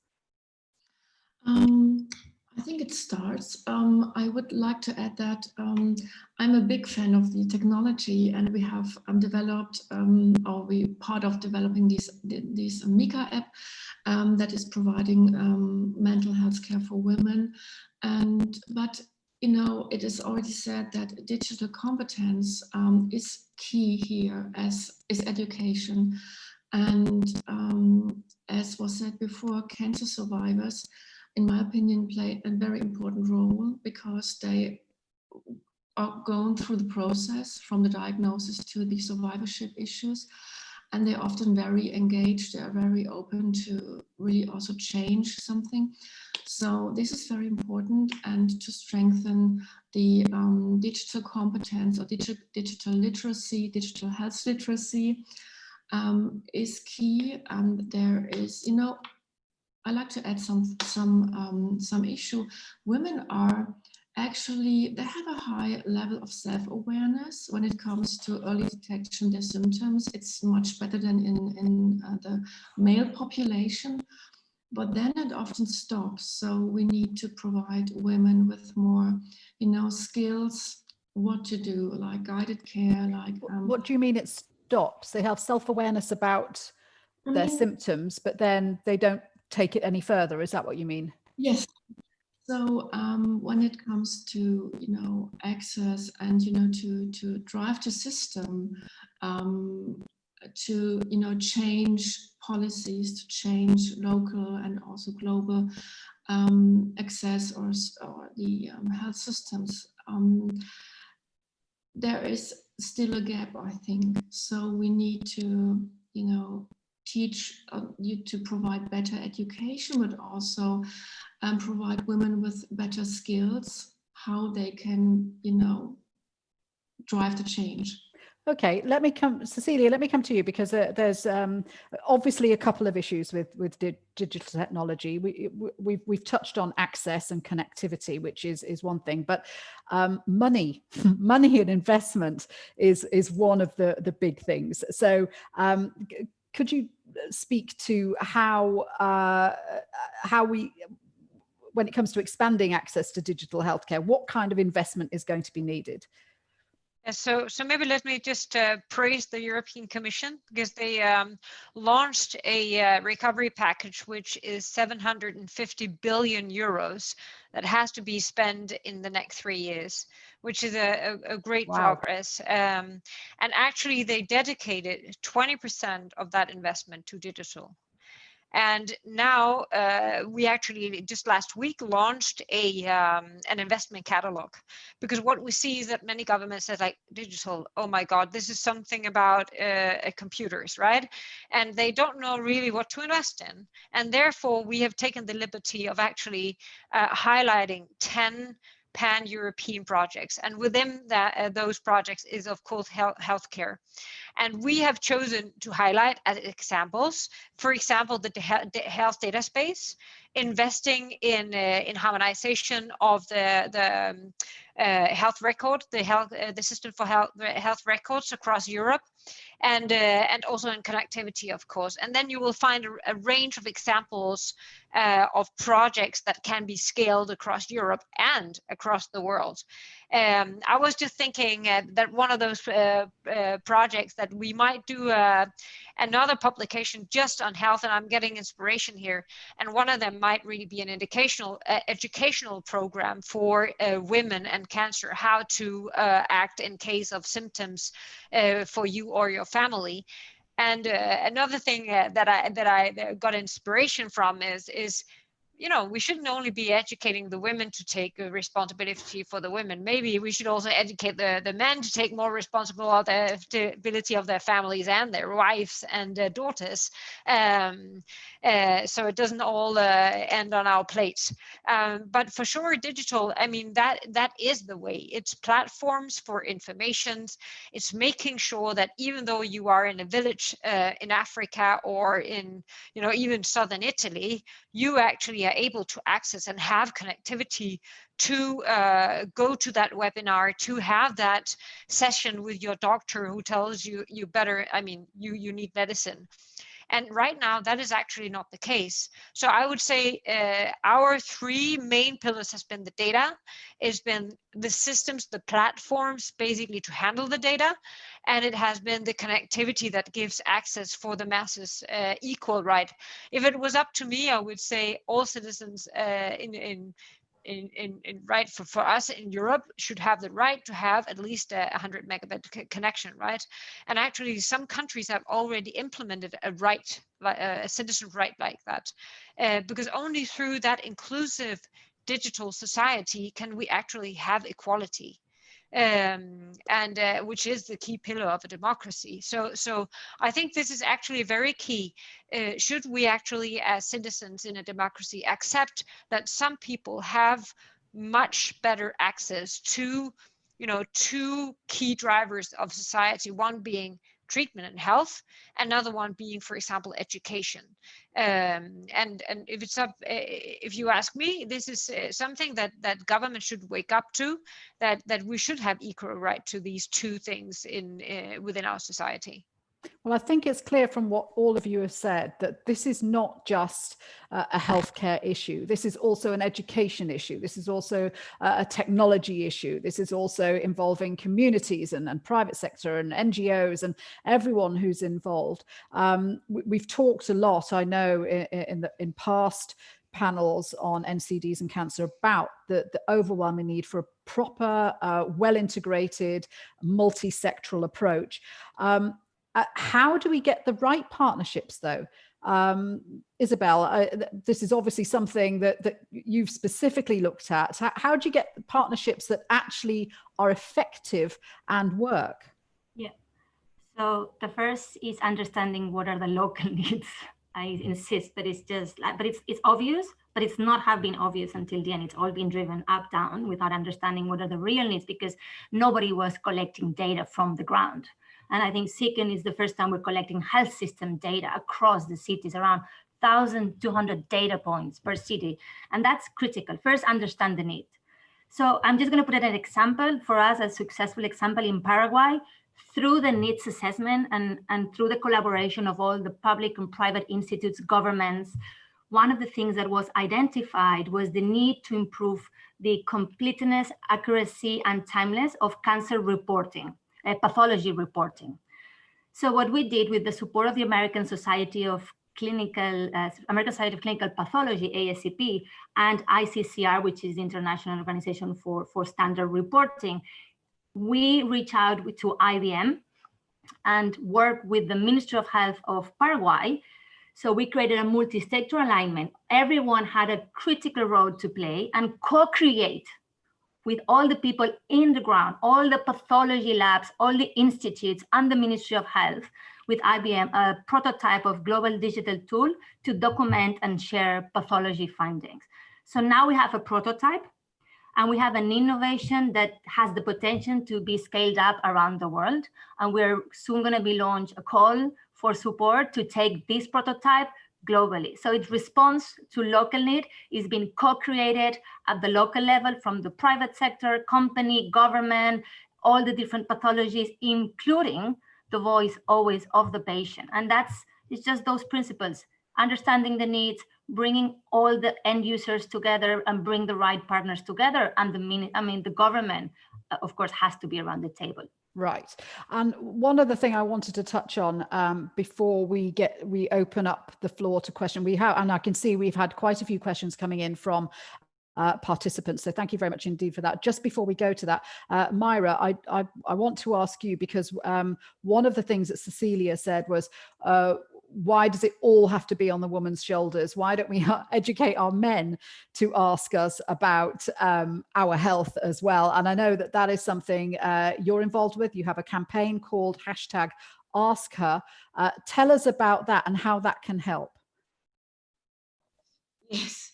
I think it starts. I would like to add that I'm a big fan of the technology, and we have developed, or we part of developing this Mika app that is providing mental health care for women. But you know, it is already said that digital competence is key here, as is education, and as was said before, cancer survivors, in my opinion, play a very important role because they are going through the process from the diagnosis to the survivorship issues, and they're often very engaged. They are very open to really also change something. So this is very important, and to strengthen the digital competence or digital literacy, digital health literacy is key. And there is, you know, I like to add some issue. Women are actually, they have a high level of self-awareness when it comes to early detection of their symptoms. It's much better than in the male population, but then it often stops. So we need to provide women with more, you know, skills, what to do, like guided care, like. What do you mean it stops? They have self-awareness about their symptoms, but then they don't take it any further. Is that what you mean? Yes. So when it comes to, you know, access and, you know, to drive the system, to, you know, change policies, to change local and also global access or the health systems, there is still a gap, I think. So we need to, you know, teach you to provide better education, but also provide women with better skills, how they can, you know, drive the change. Okay, Cecilia, let me come to you, because there's obviously a couple of issues with digital technology. We've touched on access and connectivity, which is one thing, but money and investment is one of the big things. So could you speak to how we, when it comes to expanding access to digital healthcare, what kind of investment is going to be needed? So maybe let me just praise the European Commission, because they launched a recovery package, which is 750 billion euros that has to be spent in the next 3 years, which is a great progress. And actually, they dedicated 20% of that investment to digital. And now we actually just last week launched an investment catalog, because what we see is that many governments said, like, digital, oh my God, this is something about computers, right? And they don't know really what to invest in. And therefore, we have taken the liberty of actually highlighting 10 pan-European projects. And within that, those projects is, of course, healthcare. And we have chosen to highlight as examples, for example, the health data space, investing in harmonization of the health record, the system for health records across Europe, and also in connectivity, of course. And then you will find a range of examples of projects that can be scaled across Europe and across the world. I was just thinking that one of those projects that we might do another publication just on health, and I'm getting inspiration here. And one of them might really be an educational program for women and cancer, how to act in case of symptoms for you or your family. And another thing that I got inspiration from is, you know, we shouldn't only be educating the women to take responsibility for the women. Maybe we should also educate the men to take more responsibility of their families and their wives and their daughters. So it doesn't all end on our plates. But for sure, digital, I mean, that is the way. It's platforms for information. It's making sure that even though you are in a village in Africa or in, you know, even southern Italy, you actually are able to access and have connectivity to go to that webinar, to have that session with your doctor who tells you you need medicine. And right now, that is actually not the case. So I would say our three main pillars has been the data, it's been the systems, the platforms, basically to handle the data, and it has been the connectivity that gives access for the masses equal right. If it was up to me, I would say all citizens in right for us in Europe should have the right to have at least a 100 megabit connection, right? And actually, some countries have already implemented a right, a citizen right like that, because only through that inclusive digital society can we actually have equality. Which is the key pillar of a democracy. So I think this is actually very key. Should we actually, as citizens in a democracy, accept that some people have much better access to, you know, two key drivers of society, one being treatment and health, another one being, for example, education. And if it's up, if you ask me, this is something that government should wake up to, that we should have equal right to these two things within our society. Well, I think it's clear from what all of you have said that this is not just a healthcare issue. This is also an education issue. This is also a technology issue. This is also involving communities and private sector and NGOs and everyone who's involved. We've talked a lot, I know, in past panels on NCDs and cancer about the overwhelming need for a proper, well-integrated, multi-sectoral approach. How do we get the right partnerships, though? Isabel, this is obviously something that you've specifically looked at. How do you get partnerships that actually are effective and work? Yeah. So the first is understanding what are the local needs. I insist, but it's just, but it's obvious, but it's not have been obvious until the end. It's all been driven up, down without understanding what are the real needs, because nobody was collecting data from the ground. And I think SICN is the first time we're collecting health system data across the cities, around 1,200 data points per city. And that's critical. First, understand the need. So I'm just going to put an example for us, a successful example in Paraguay. through the needs assessment and through the collaboration of all the public and private institutes, governments, one of the things that was identified was the need to improve the completeness, accuracy, and timeliness of cancer reporting, pathology reporting. So what we did with the support of the American Society of Clinical Pathology, ASCP, and ICCR, which is the International Organization for Standard Reporting, we reached out to IBM and worked with the Ministry of Health of Paraguay. So we created a multi-sector alignment. Everyone had a critical role to play and co-create with all the people in the ground, all the pathology labs, all the institutes, and the Ministry of Health, with IBM, a prototype of global digital tool to document and share pathology findings. So now we have a prototype, and we have an innovation that has the potential to be scaled up around the world. And we're soon going to be launch a call for support to take this prototype globally. So its response to local need is being co-created at the local level from the private sector, company, government, all the different pathologies, including the voice always of the patient. And it's just those principles, understanding the needs, bringing all the end users together and bring the right partners together. And the government, of course, has to be around the table. Right. And one other thing I wanted to touch on before we open up the floor to question, and I can see we've had quite a few questions coming in from participants. So thank you very much indeed for that. Just before we go to that, Myra, I want to ask you, because one of the things that Cecilia said was, why does it all have to be on the woman's shoulders? Why don't we educate our men to ask us about our health as well? And I know that is something you're involved with. You have a campaign called #AskHer. Tell us about that and how that can help. Yes,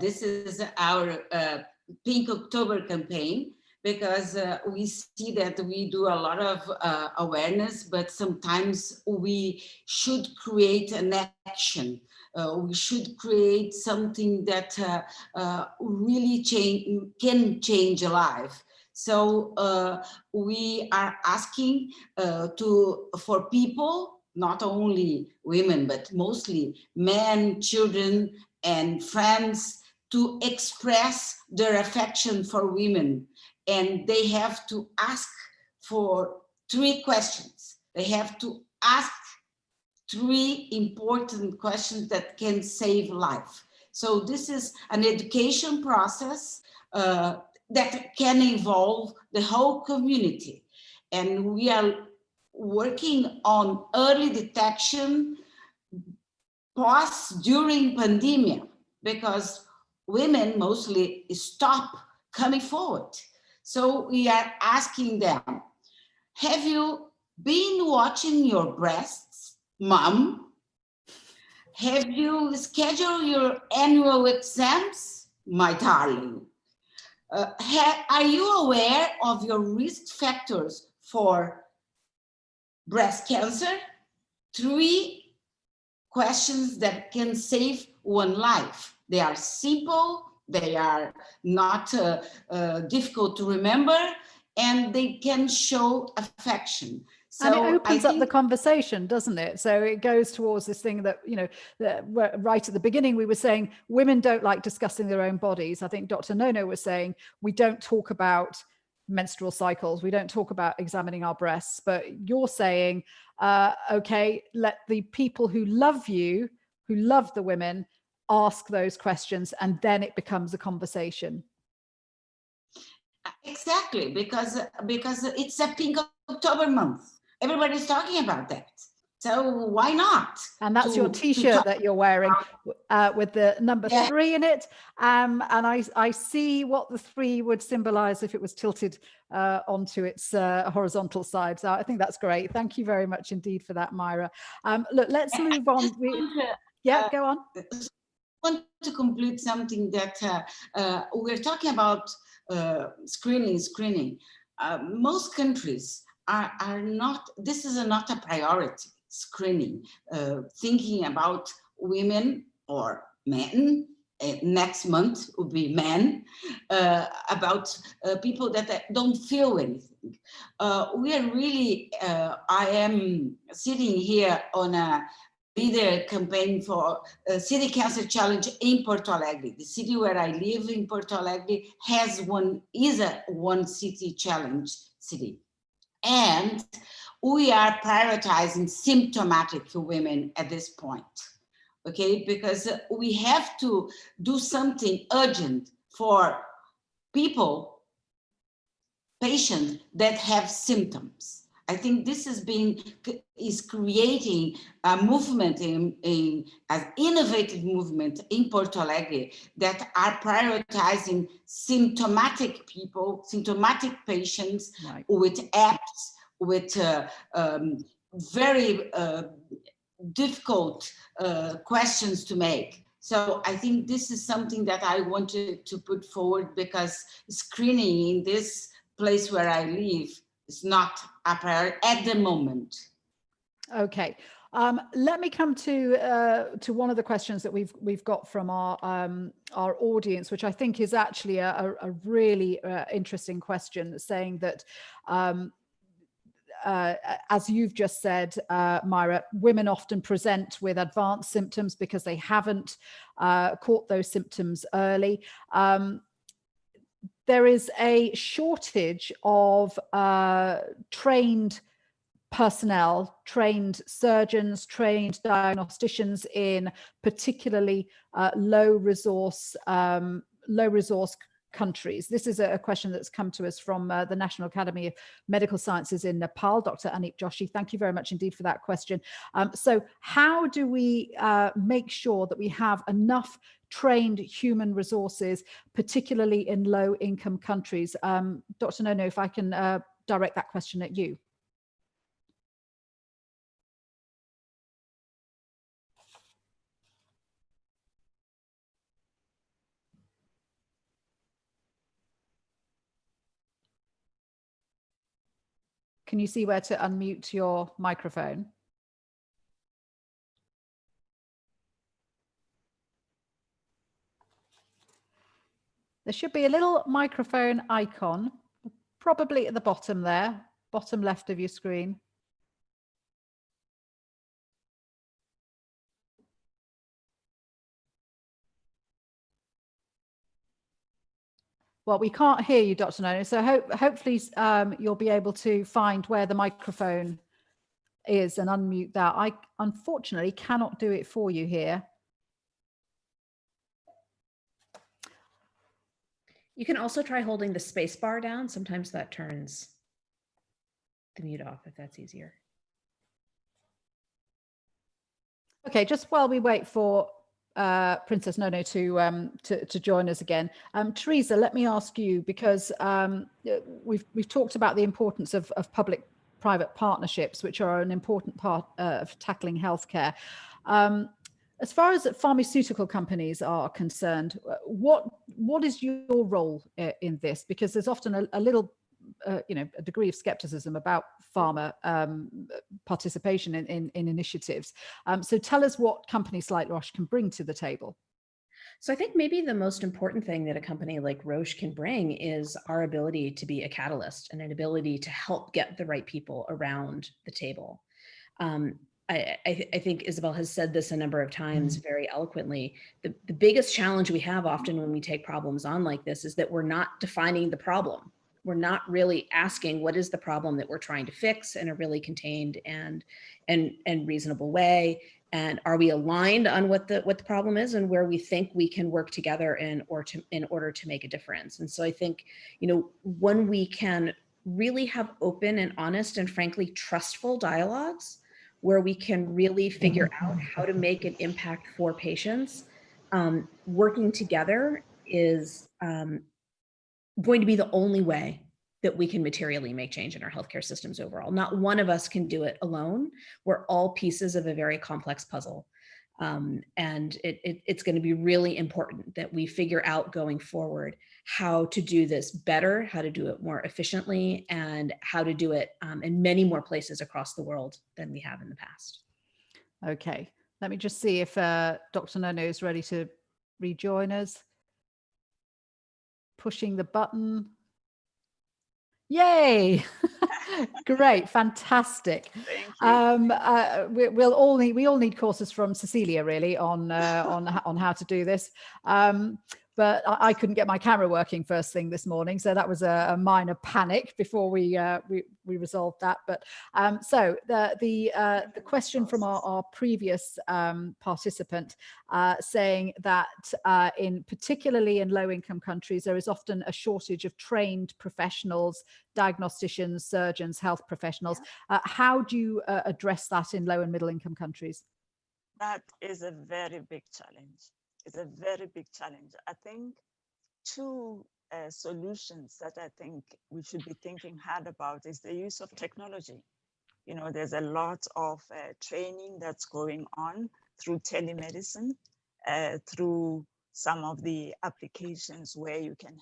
this is our Pink October campaign, because we see that we do a lot of awareness, but sometimes we should create an action. We should create something that really can change a life. So we are asking for people, not only women, but mostly men, children, and friends, to express their affection for women. And they have to ask for 3 questions. They have to ask 3 important questions that can save life. So this is an education process that can involve the whole community. And we are working on early detection during pandemic, because women mostly stop coming forward. So we are asking them, have you been watching your breasts, mom? Have you scheduled your annual exams, my darling? Are you aware of your risk factors for breast cancer? 3 questions that can save one life. They are simple, they are not difficult to remember, and they can show affection. So and it opens up the conversation, doesn't it? So it goes towards this thing that, right at the beginning, we were saying women don't like discussing their own bodies. I think Dr. Nono was saying we don't talk about menstrual cycles, we don't talk about examining our breasts, but you're saying, okay, let the people who love you, who love the women, ask those questions, and then it becomes a conversation. Exactly, because it's a Pink October month. Everybody's talking about that. So why not? And that's your T-shirt that you're wearing with the number 3 in it. And I see what the 3 would symbolize if it was tilted onto its horizontal side. So I think that's great. Thank you very much indeed for that, Myra. Look, let's move on. Go on. I want to complete something that we're talking about screening. Most countries are not, this is not a priority, screening, thinking about women or men, next month will be men, about people that don't feel anything. We are really, I am sitting here on a leader campaign for City Cancer Challenge in Porto Alegre. The city where I live in Porto Alegre is a one city challenge city. And we are prioritizing symptomatic women at this point, okay? Because we have to do something urgent for people, patients that have symptoms. I think this is creating a movement an innovative movement in Porto Alegre that are prioritizing symptomatic people, symptomatic patients, right, with apps, with very difficult questions to make. So I think this is something that I wanted to put forward, because screening in this place where I live is not a priority at the moment. Okay. Let me come to one of the questions that we've got from our audience, which I think is actually a really interesting question, saying that as you've just said, Myra, women often present with advanced symptoms because they haven't caught those symptoms early. There is a shortage of trained personnel, trained surgeons, trained diagnosticians in particularly low resource countries. This is a question that's come to us from the National Academy of Medical Sciences in Nepal, Dr. Aneep Joshi. Thank you very much indeed for that question. So how do we make sure that we have enough trained human resources, particularly in low-income countries? Dr. Nono, if I can direct that question at you. Can you see where to unmute your microphone? There should be a little microphone icon, probably at the bottom there, bottom left of your screen. Well, we can't hear you, Dr. Nono, so hopefully you'll be able to find where the microphone is and unmute that. I unfortunately cannot do it for you here. You can also try holding the space bar down. Sometimes that turns the mute off, if that's easier. Okay, just while we wait for Princess Nono to join us again, Teresa, let me ask you, because we've talked about the importance of public-private partnerships, which are an important part of tackling healthcare. As far as pharmaceutical companies are concerned, what is your role in this? Because there's often a little, a degree of skepticism about pharma participation in initiatives. So tell us what companies like Roche can bring to the table. So I think maybe the most important thing that a company like Roche can bring is our ability to be a catalyst and an ability to help get the right people around the table. I think Isabel has said this a number of times very eloquently. The biggest challenge we have often when we take problems on like this is that we're not defining the problem. We're not really asking what is the problem that we're trying to fix in a really contained and reasonable way. And are we aligned on what the problem is and where we think we can work together in order to make a difference? And so I think, when we can really have open and honest and frankly trustful dialogues, where we can really figure out how to make an impact for patients, working together is going to be the only way that we can materially make change in our healthcare systems overall. Not one of us can do it alone. We're all pieces of a very complex puzzle. And it's going to be really important that we figure out going forward how to do this better, how to do it more efficiently, and how to do it in many more places across the world than we have in the past. Okay, let me just see if Dr. Nono is ready to rejoin us. Pushing the button. Yay! Great, fantastic. Thank you. We all need courses from Cecilia, really, on how to do this. But I couldn't get my camera working first thing this morning, so that was a minor panic before we resolved that. But so the question from our previous participant saying that particularly in low-income countries, there is often a shortage of trained professionals, diagnosticians, surgeons, health professionals. How do you address that in low and middle-income countries? That is a very big challenge. It's a very big challenge. I think two solutions that I think we should be thinking hard about is the use of technology. You know, there's a lot of training that's going on through telemedicine, through some of the applications where you can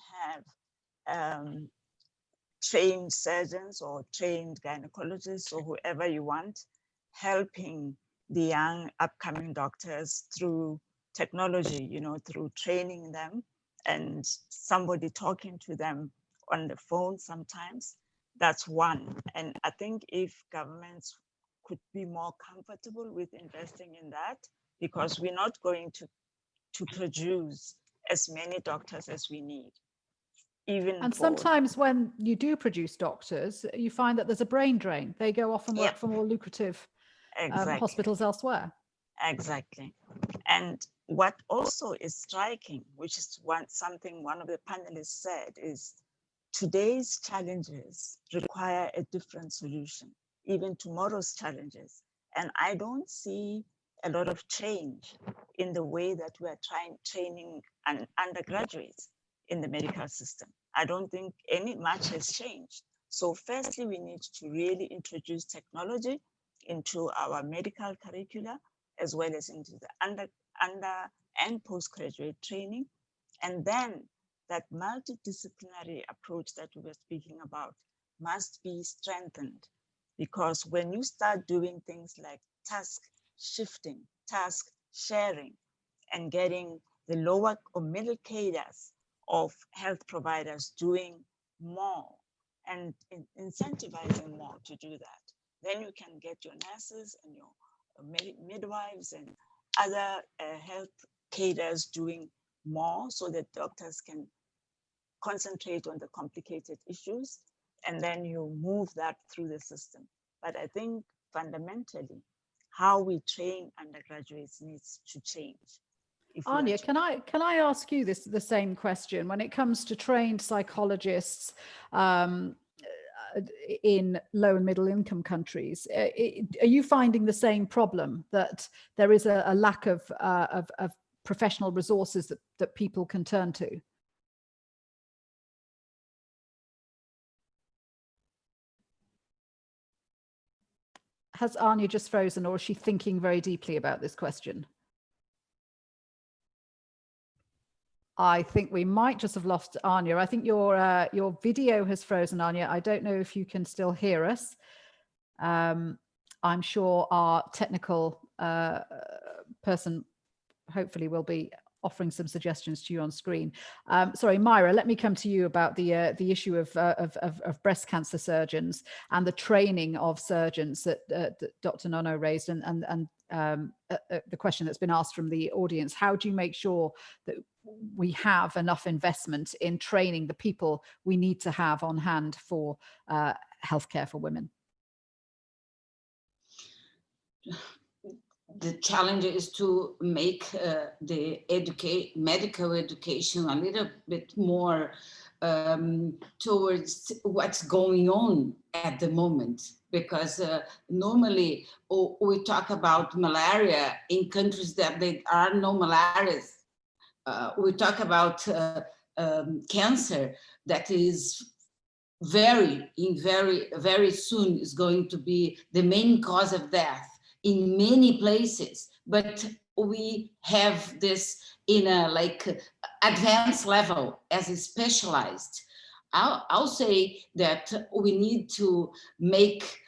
have trained surgeons or trained gynecologists or whoever you want, helping the young upcoming doctors through technology, you know, through training them and somebody talking to them on the phone sometimes. That's one. And I think if governments could be more comfortable with investing in that, because we're not going to produce as many doctors as we need. And sometimes when you do produce doctors, you find that there's a brain drain. They go off and work for more lucrative hospitals elsewhere. Exactly. And what also is striking, which is something one of the panelists said, is today's challenges require a different solution, even tomorrow's challenges. And I don't see a lot of change in the way that we are training undergraduates in the medical system. I don't think much has changed. So firstly, we need to really introduce technology into our medical curricula, as well as into the under and postgraduate training. And then that multidisciplinary approach that we were speaking about must be strengthened, because when you start doing things like task shifting, task sharing, and getting the lower or middle cadres of health providers doing more and incentivizing more to do that, then you can get your nurses and your midwives and other health cadres doing more, so that doctors can concentrate on the complicated issues, and then you move that through the system. But I think fundamentally, how we train undergraduates needs to change. Anya, can I ask you the same question when it comes to trained psychologists in low and middle income countries? Are you finding the same problem, that there is a lack of professional resources that people can turn to? Has Anya just frozen, or is she thinking very deeply about this question? I think we might just have lost Anya. I think your video has frozen, Anya. I don't know if you can still hear us. I'm sure our technical person hopefully will be offering some suggestions to you on screen. Sorry, Myra, let me come to you about the issue of breast cancer surgeons and the training of surgeons that Dr. Nono raised, and the question that's been asked from the audience. How do you make sure that we have enough investment in training the people we need to have on hand for healthcare for women? The challenge is to make the medical education a little bit more towards what's going on at the moment, because normally we talk about malaria in countries that there are no malarias. We talk about cancer that is very soon is going to be the main cause of death in many places, but we have this in a advanced level as a specialized. I'll say that we need to make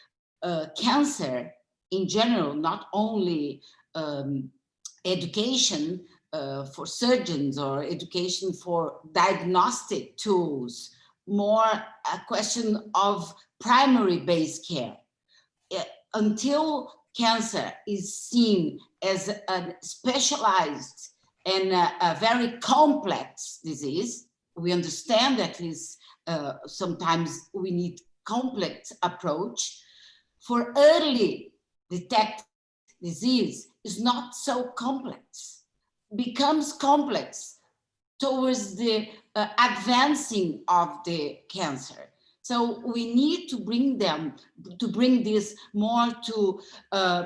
cancer in general, not only education for surgeons or education for diagnostic tools more a question of primary-based care. Until cancer is seen as a specialized and a very complex disease, we understand that is sometimes we need complex approach. For early detect disease is not so complex, becomes complex towards the advancing of the cancer. So we need to bring this more to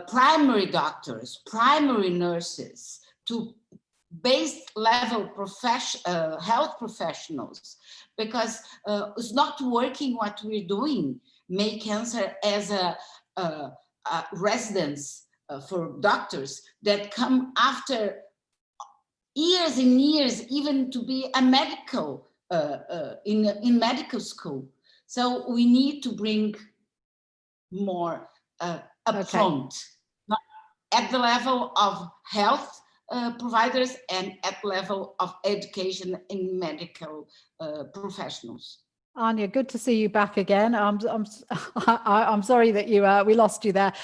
primary doctors, primary nurses, to base level health professionals, because it's not working what we're doing. Make cancer as a residence for doctors that come after years and years, even to be a medical in medical school. So we need to bring more upfront, at the level of health providers and at the level of education in medical professionals. Anya, good to see you back again. I'm sorry that we lost you there.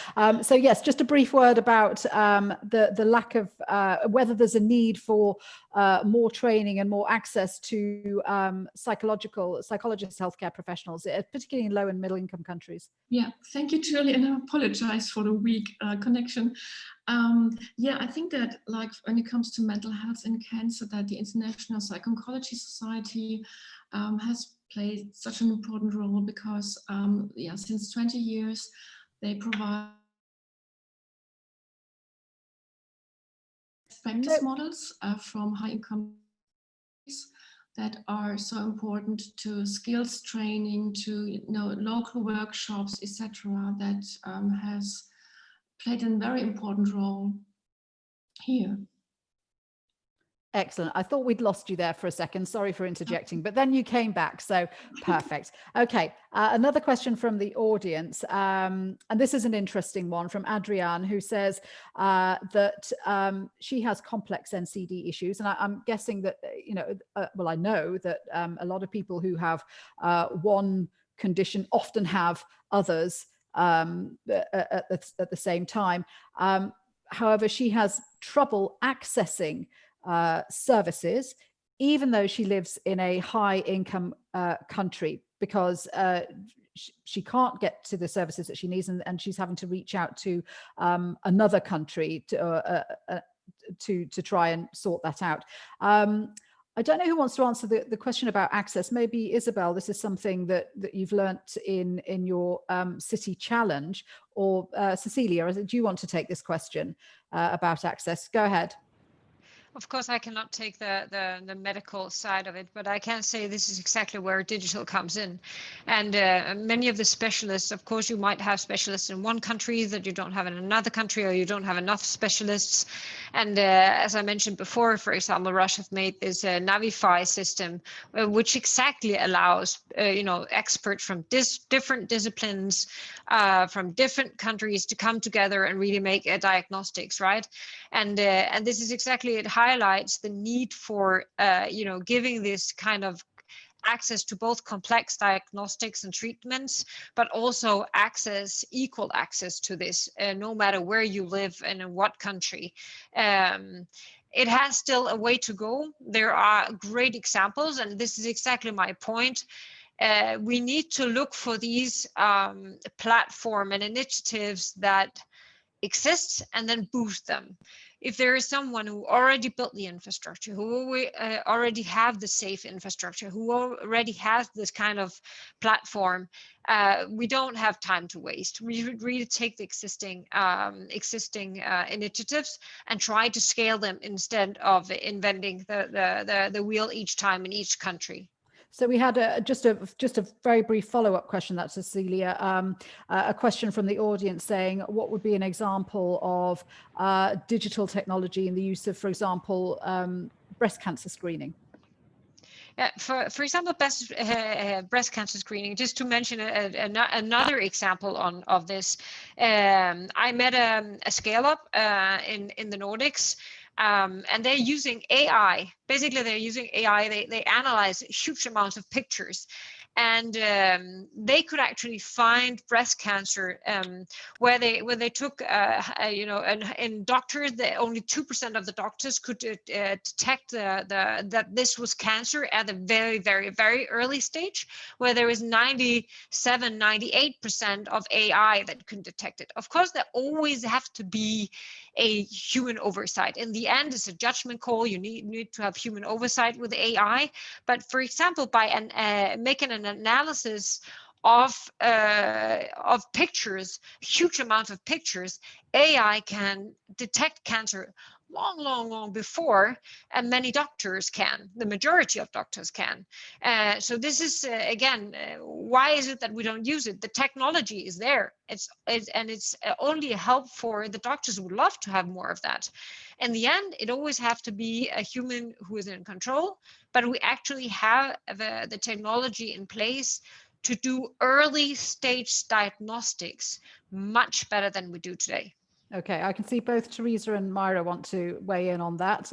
So yes, just a brief word about the lack of whether there's a need for more training and more access to psychologist healthcare professionals, particularly in low and middle income countries. Yeah, thank you, Julie, and I apologize for the weak connection. Yeah, I think that like when it comes to mental health and cancer, that the International Psycho-Oncology Society has played such an important role, because yeah, since 20 years they provide practice models from high income that are so important to skills training, to local workshops, etc. That has played a very important role here. Excellent. I thought we'd lost you there for a second. Sorry for interjecting, but then you came back. So perfect. Okay. Another question from the audience. And this is an interesting one from Adrienne, who says that she has complex NCD issues. And I'm guessing that, well, I know that a lot of people who have one condition often have others at the same time. However, she has trouble accessing services, even though she lives in a high income country, because she can't get to the services that she needs, and she's having to reach out to another country to try and sort that out. I don't know who wants to answer the question about access. Maybe Isabel, this is something that you've learnt in your city challenge, or Cecilia, do you want to take this question about access? Go ahead. Of course, I cannot take the medical side of it, but I can say this is exactly where digital comes in. And many of the specialists, of course, you might have specialists in one country that you don't have in another country, or you don't have enough specialists. And as I mentioned before, for example, Rush have made this Navify system, which exactly allows experts from different disciplines, from different countries to come together and really make diagnostics, right? And this is exactly it. Highlights the need for giving this kind of access to both complex diagnostics and treatments, but also equal access to this, no matter where you live and in what country. It has still a way to go. There are great examples, and this is exactly my point. We need to look for these platform and initiatives that exist and then boost them. If there is someone who already built the infrastructure, who already have the safe infrastructure, who already has this kind of platform, we don't have time to waste. We should really take the existing initiatives and try to scale them instead of inventing the wheel each time in each country. So we had just a very brief follow-up question. That's Cecilia. A question from the audience saying, what would be an example of digital technology in the use of, for example, breast cancer screening? For example, breast cancer screening, just to mention another example of this, I met a scale-up in the Nordics. And they're using AI. Basically, they're using AI. They analyze huge amounts of pictures, and they could actually find breast cancer where they took and doctors, only 2% of the doctors could detect that this was cancer at a very, very, very early stage, where there is 98% of AI that can detect it. Of course, there always have to be a human oversight. In the end, it's a judgment call. You need to have human oversight with AI. But for example, by making an analysis of pictures, huge amount of pictures, AI can detect cancer long before many doctors can. The majority of doctors can. So this is again, why is it that we don't use it? The technology is there. It's only a help for the doctors who would love to have more of that. In the end, it always have to be a human who is in control, but we actually have the technology in place to do early stage diagnostics much better than we do today. Okay, I can see both Teresa and Myra want to weigh in on that.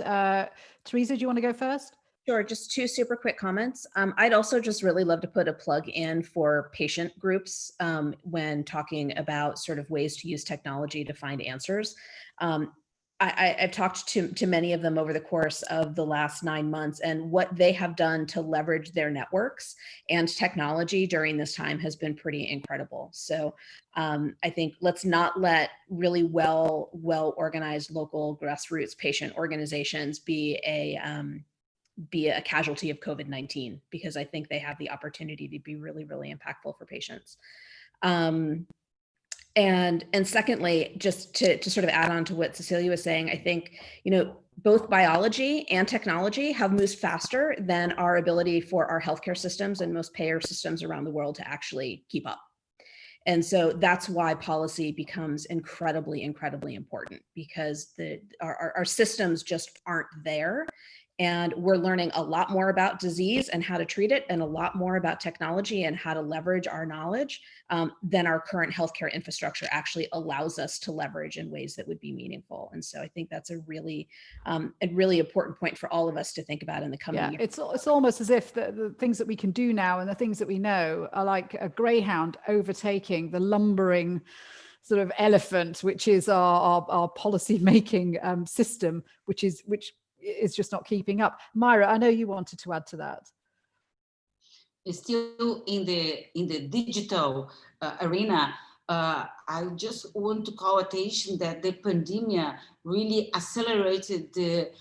Teresa, do you want to go first? Sure, just two super quick comments. I'd also just really love to put a plug in for patient groups when talking about sort of ways to use technology to find answers. I've talked to many of them over the course of the last 9 months, and what they have done to leverage their networks and technology during this time has been pretty incredible. So I think let's not let really well organized local grassroots patient organizations be a casualty of COVID-19, because I think they have the opportunity to be really, really impactful for patients. And secondly, just to sort of add on to what Cecilia was saying, I think, both biology and technology have moved faster than our ability for our healthcare systems and most payer systems around the world to actually keep up. And so that's why policy becomes incredibly, incredibly important, because our systems just aren't there. And we're learning a lot more about disease and how to treat it, and a lot more about technology and how to leverage our knowledge than our current healthcare infrastructure actually allows us to leverage in ways that would be meaningful. And so I think that's a really important point for all of us to think about in the coming years. It's almost as if the things that we can do now and the things that we know are like a greyhound overtaking the lumbering sort of elephant, which is our policy making system, which is just not keeping up. Myra, I know you wanted to add to that. Still in the digital arena, I just want to call attention that the pandemic really accelerated the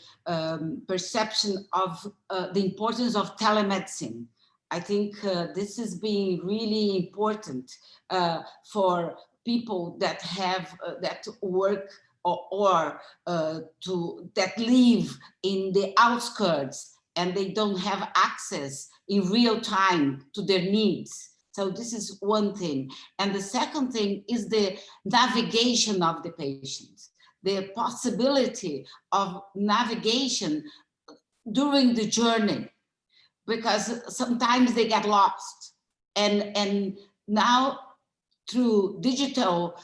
perception of the importance of telemedicine. I think this is being really important for people that have that work or that live in the outskirts and they don't have access in real time to their needs. So this is one thing. And the second thing is the navigation of the patients, the possibility of navigation during the journey, because sometimes they get lost. And now through digital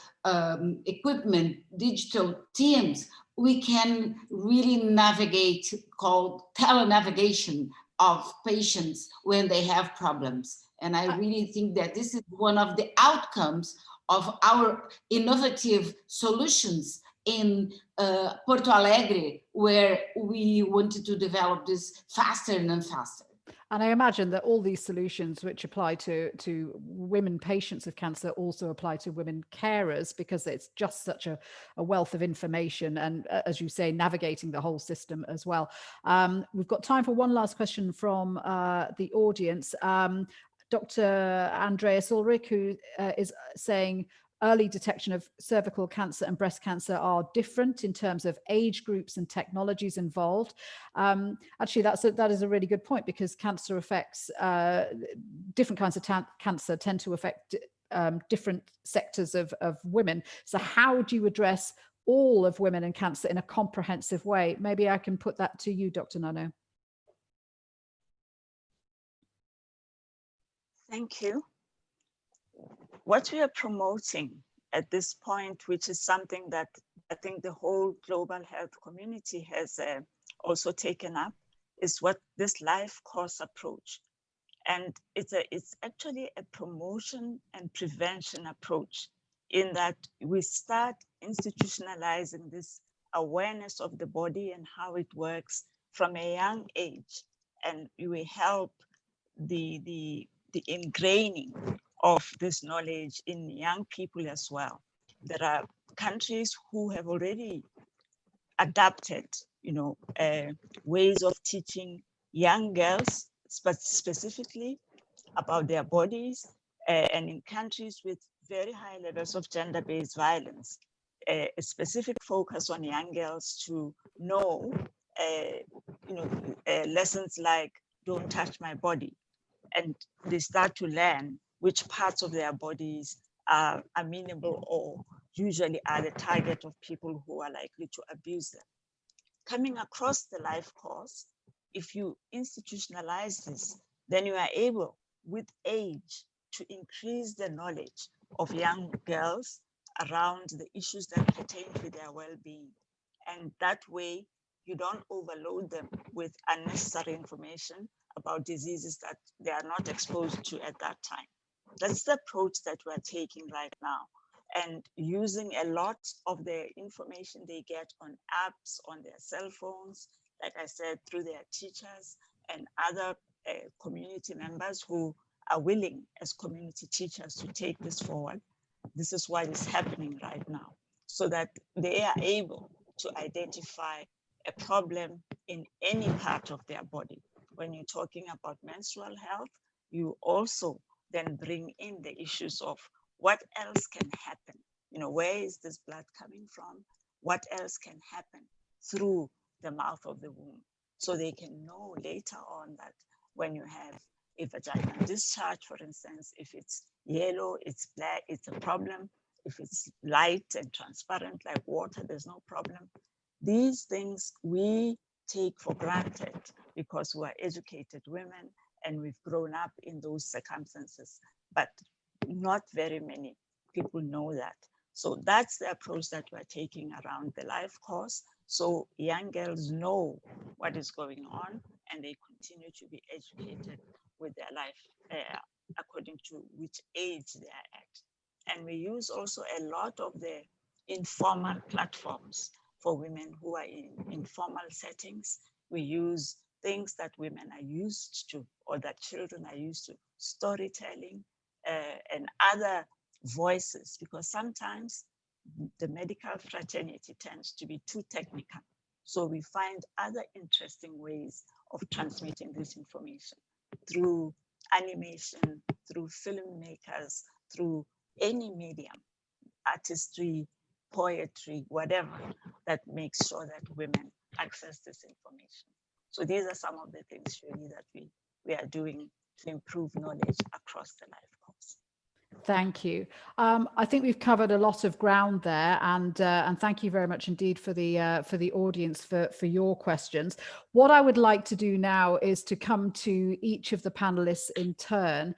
equipment, digital teams, we can really navigate, called telenavigation of patients when they have problems. And I really think that this is one of the outcomes of our innovative solutions in Porto Alegre, where we wanted to develop this faster and faster. And I imagine that all these solutions which apply to women patients of cancer also apply to women carers, because it's just such a wealth of information and, as you say, navigating the whole system as well. We've got time for one last question from the audience. Dr. Andreas Ulrich, who is saying, early detection of cervical cancer and breast cancer are different in terms of age groups and technologies involved. Actually, that is a really good point, because cancer affects different kinds of cancer tend to affect different sectors of women. So how do you address all of women and cancer in a comprehensive way? Maybe I can put that to you, Dr. Nano. Thank you. What we are promoting at this point, which is something that I think the whole global health community has also taken up, is what this life course approach. And it's actually a promotion and prevention approach, in that we start institutionalizing this awareness of the body and how it works from a young age, and we help the ingraining of this knowledge in young people as well. There are countries who have already adapted, ways of teaching young girls, specifically about their bodies, and in countries with very high levels of gender-based violence, a specific focus on young girls to know, lessons like "don't touch my body," and they start to learn which parts of their bodies are amenable or usually are the target of people who are likely to abuse them. Coming across the life course, if you institutionalize this, then you are able, with age, to increase the knowledge of young girls around the issues that pertain to their well-being. And that way, you don't overload them with unnecessary information about diseases that they are not exposed to at that time. That's the approach that we're taking right now, and using a lot of the information they get on apps, on their cell phones, like I said, through their teachers and other community members who are willing as community teachers to take this forward. This is what is happening right now, so that they are able to identify a problem in any part of their body. When you're talking about menstrual health, you also then bring in the issues of what else can happen. Where is this blood coming from? What else can happen through the mouth of the womb? So they can know later on that when you have a vaginal discharge, for instance, if it's yellow, it's black, it's a problem. If it's light and transparent like water, there's no problem. These things we take for granted because we are educated women and we've grown up in those circumstances, but not very many people know that. So that's the approach that we're taking around the life course. So young girls know what is going on and they continue to be educated with their life according to which age they are at. And we use also a lot of the informal platforms for women who are in informal settings. We use things that women are used to or that children are used to, storytelling and other voices, because sometimes the medical fraternity tends to be too technical. So we find other interesting ways of transmitting this information through animation, through filmmakers, through any medium, artistry, poetry, whatever, that makes sure that women access this information. So these are some of the things really that we are doing to improve knowledge across the life course. Thank you. I think we've covered a lot of ground there, and thank you very much indeed for the audience for your questions. What I would like to do now is to come to each of the panelists in turn.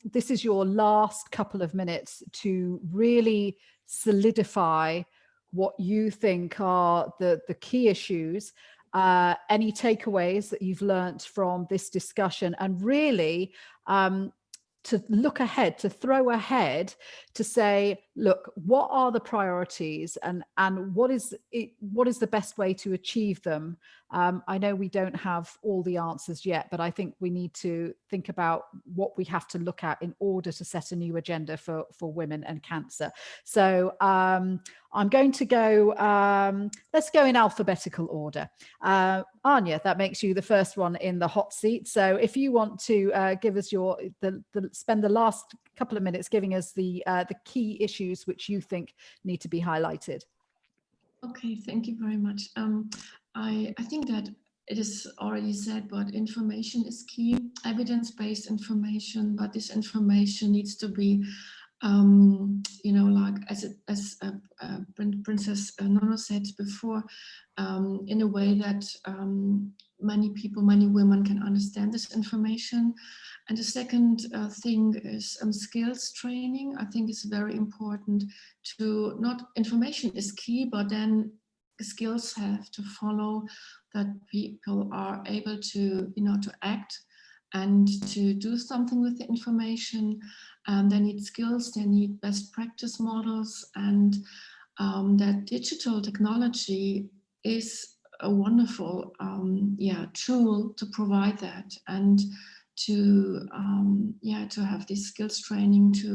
This is your last couple of minutes to really solidify what you think are the key issues, any takeaways that you've learned from this discussion, and really to look ahead, to throw ahead, to say, look, what are the priorities and what is the best way to achieve them? I know we don't have all the answers yet, but I think we need to think about what we have to look at in order to set a new agenda for women and cancer. So I'm going to go, let's go in alphabetical order. Anya, that makes you the first one in the hot seat. So if you want to give us spend the last couple of minutes giving us the key issues which you think need to be highlighted. Okay, thank you very much. I think that it is already said, but information is key, evidence-based information, but this information needs to be like as Princess Nono said before, in a way that many people, many women can understand this information. And the second thing is skills training. I think it's very important to information is key, but then skills have to follow, that people are able to, to act and to do something with the information. They need skills, they need best practice models, and that digital technology is a wonderful tool to provide that, and to have this skills training to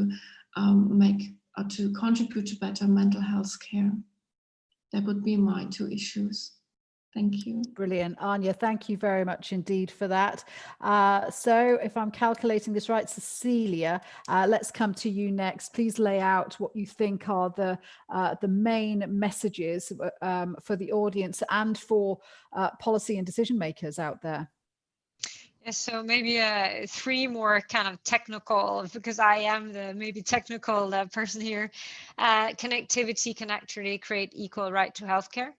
to contribute to better mental health care. That would be my 2 issues. Thank you. Brilliant. Anya, thank you very much indeed for that. So if I'm calculating this right, Cecilia, let's come to you next. Please lay out what you think are the main messages for the audience and for policy and decision makers out there. Yes, so maybe 3 more kind of technical, because I am the maybe technical person here. Connectivity can actually create equal right to healthcare.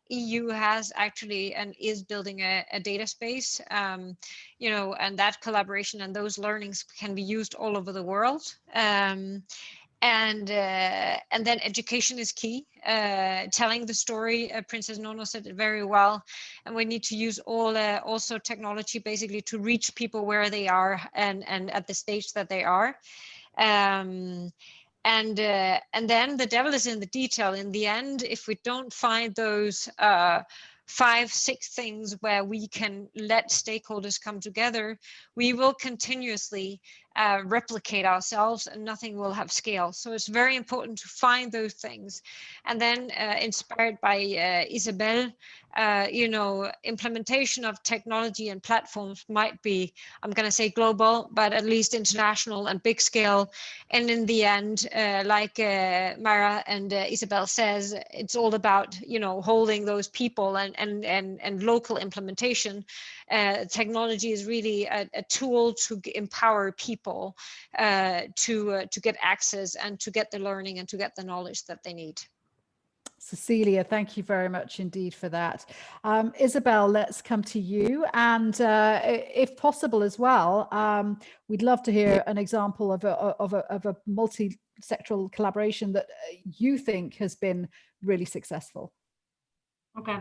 EU has actually and is building a data space, you know, and that collaboration and those learnings can be used all over the world. And then education is key. Telling the story, Princess Nono said it very well, and we need to use all also technology basically to reach people where they are and at the stage that they are. And then the devil is in the detail. In the end, if we don't find those 5, 6 things where we can let stakeholders come together, we will continuously replicate ourselves and nothing will have scale. So it's very important to find those things. And then inspired by Isabel, you know, implementation of technology and platforms might be, I'm going to say global, but at least international and big scale. And in the end, like Mara and Isabel says, it's all about, you know, holding those people and local implementation. Technology is really a tool to empower people to get access and to get the learning and to get the knowledge that they need. Cecilia, thank you very much indeed for that. Isabel, let's come to you. And if possible as well, we'd love to hear an example of a multi-sectoral collaboration that you think has been really successful. Okay,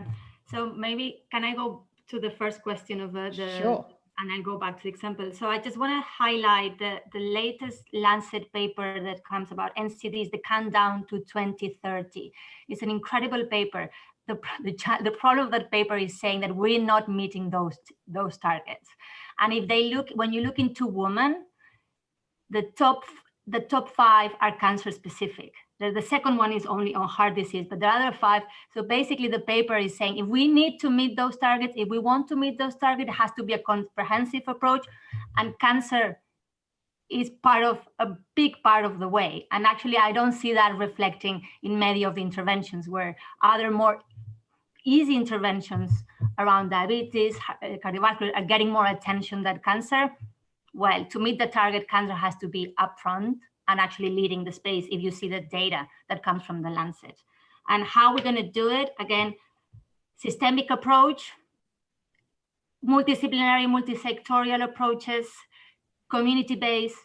so maybe can I go to the first question of Sure. and I'll go back to the example. So I just want to highlight the latest Lancet paper that comes about NCDs, the countdown to 2030. It's an incredible paper. The problem of that paper is saying that we're not meeting those targets. And if they look, when you look into women, the top 5 are cancer specific. The second one is only on heart disease, but the other 5. So basically the paper is saying, if we need to meet those targets, if we want to meet those targets, it has to be a comprehensive approach, and cancer is a big part of the way. And actually, I don't see that reflecting in many of the interventions, where other more easy interventions around diabetes, cardiovascular are getting more attention than cancer. Well, to meet the target, cancer has to be upfront and actually leading the space, if you see the data that comes from the Lancet. And how we're going to do it, again, systemic approach, multidisciplinary, multi-sectorial approaches, community-based,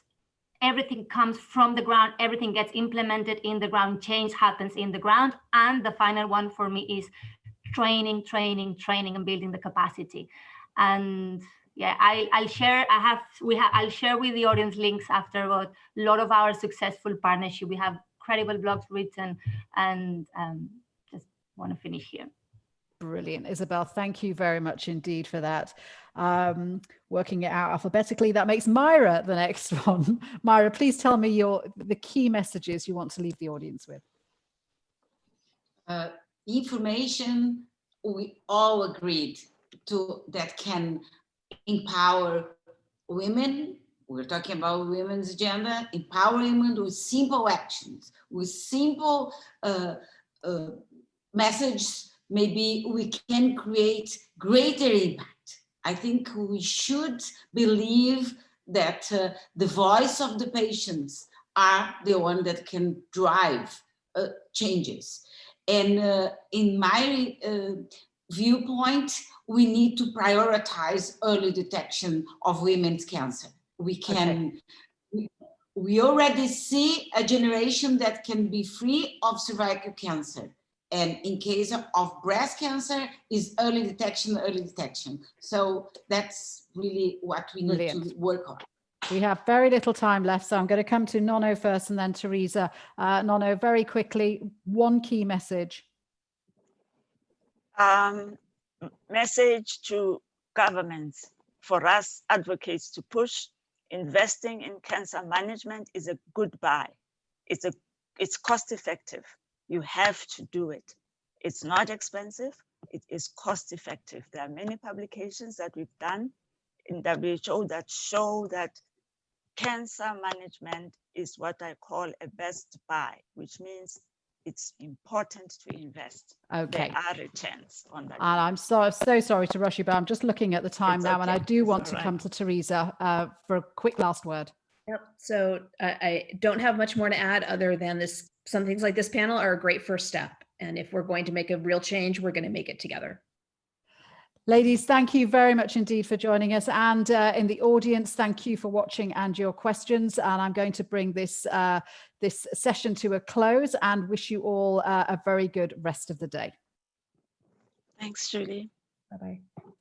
everything comes from the ground, everything gets implemented in the ground, change happens in the ground. And the final one for me is training, and building the capacity. And yeah, I'll share with the audience links after about a lot of our successful partnership. We have credible blogs written, and just want to finish here. Brilliant, Isabel. Thank you very much indeed for that. Working it out alphabetically, that makes Myra the next one. Myra, please tell me the key messages you want to leave the audience with. Information we all agreed to that can empower women. We're talking about women's agenda, empower women with simple actions, with simple messages. Maybe we can create greater impact. I think we should believe that the voice of the patients are the one that can drive changes. And in my viewpoint, we need to prioritize early detection of women's cancer. We already see a generation that can be free of cervical cancer. And in case of breast cancer, is early detection. So that's really what we need to work on. We have very little time left, so I'm going to come to Nono first and then Teresa. Nono, very quickly, one key message. Message to governments for us advocates to push. Investing in cancer management is a good buy. It's cost effective. You have to do it. It's not expensive. It is cost effective. There are many publications that we've done in WHO that show that cancer management is what I call a best buy, which means it's important to invest. Okay. There are returns on that. And I'm so sorry to rush you, but I'm just looking at the time now, and I do want to come to Teresa for a quick last word. Yep. So I don't have much more to add other than this. Some things like this panel are a great first step. And if we're going to make a real change, we're going to make it together. Ladies, thank you very much indeed for joining us. And in the audience, thank you for watching and your questions. And I'm going to bring this this session to a close and wish you all a very good rest of the day. Thanks, Julie. Bye-bye.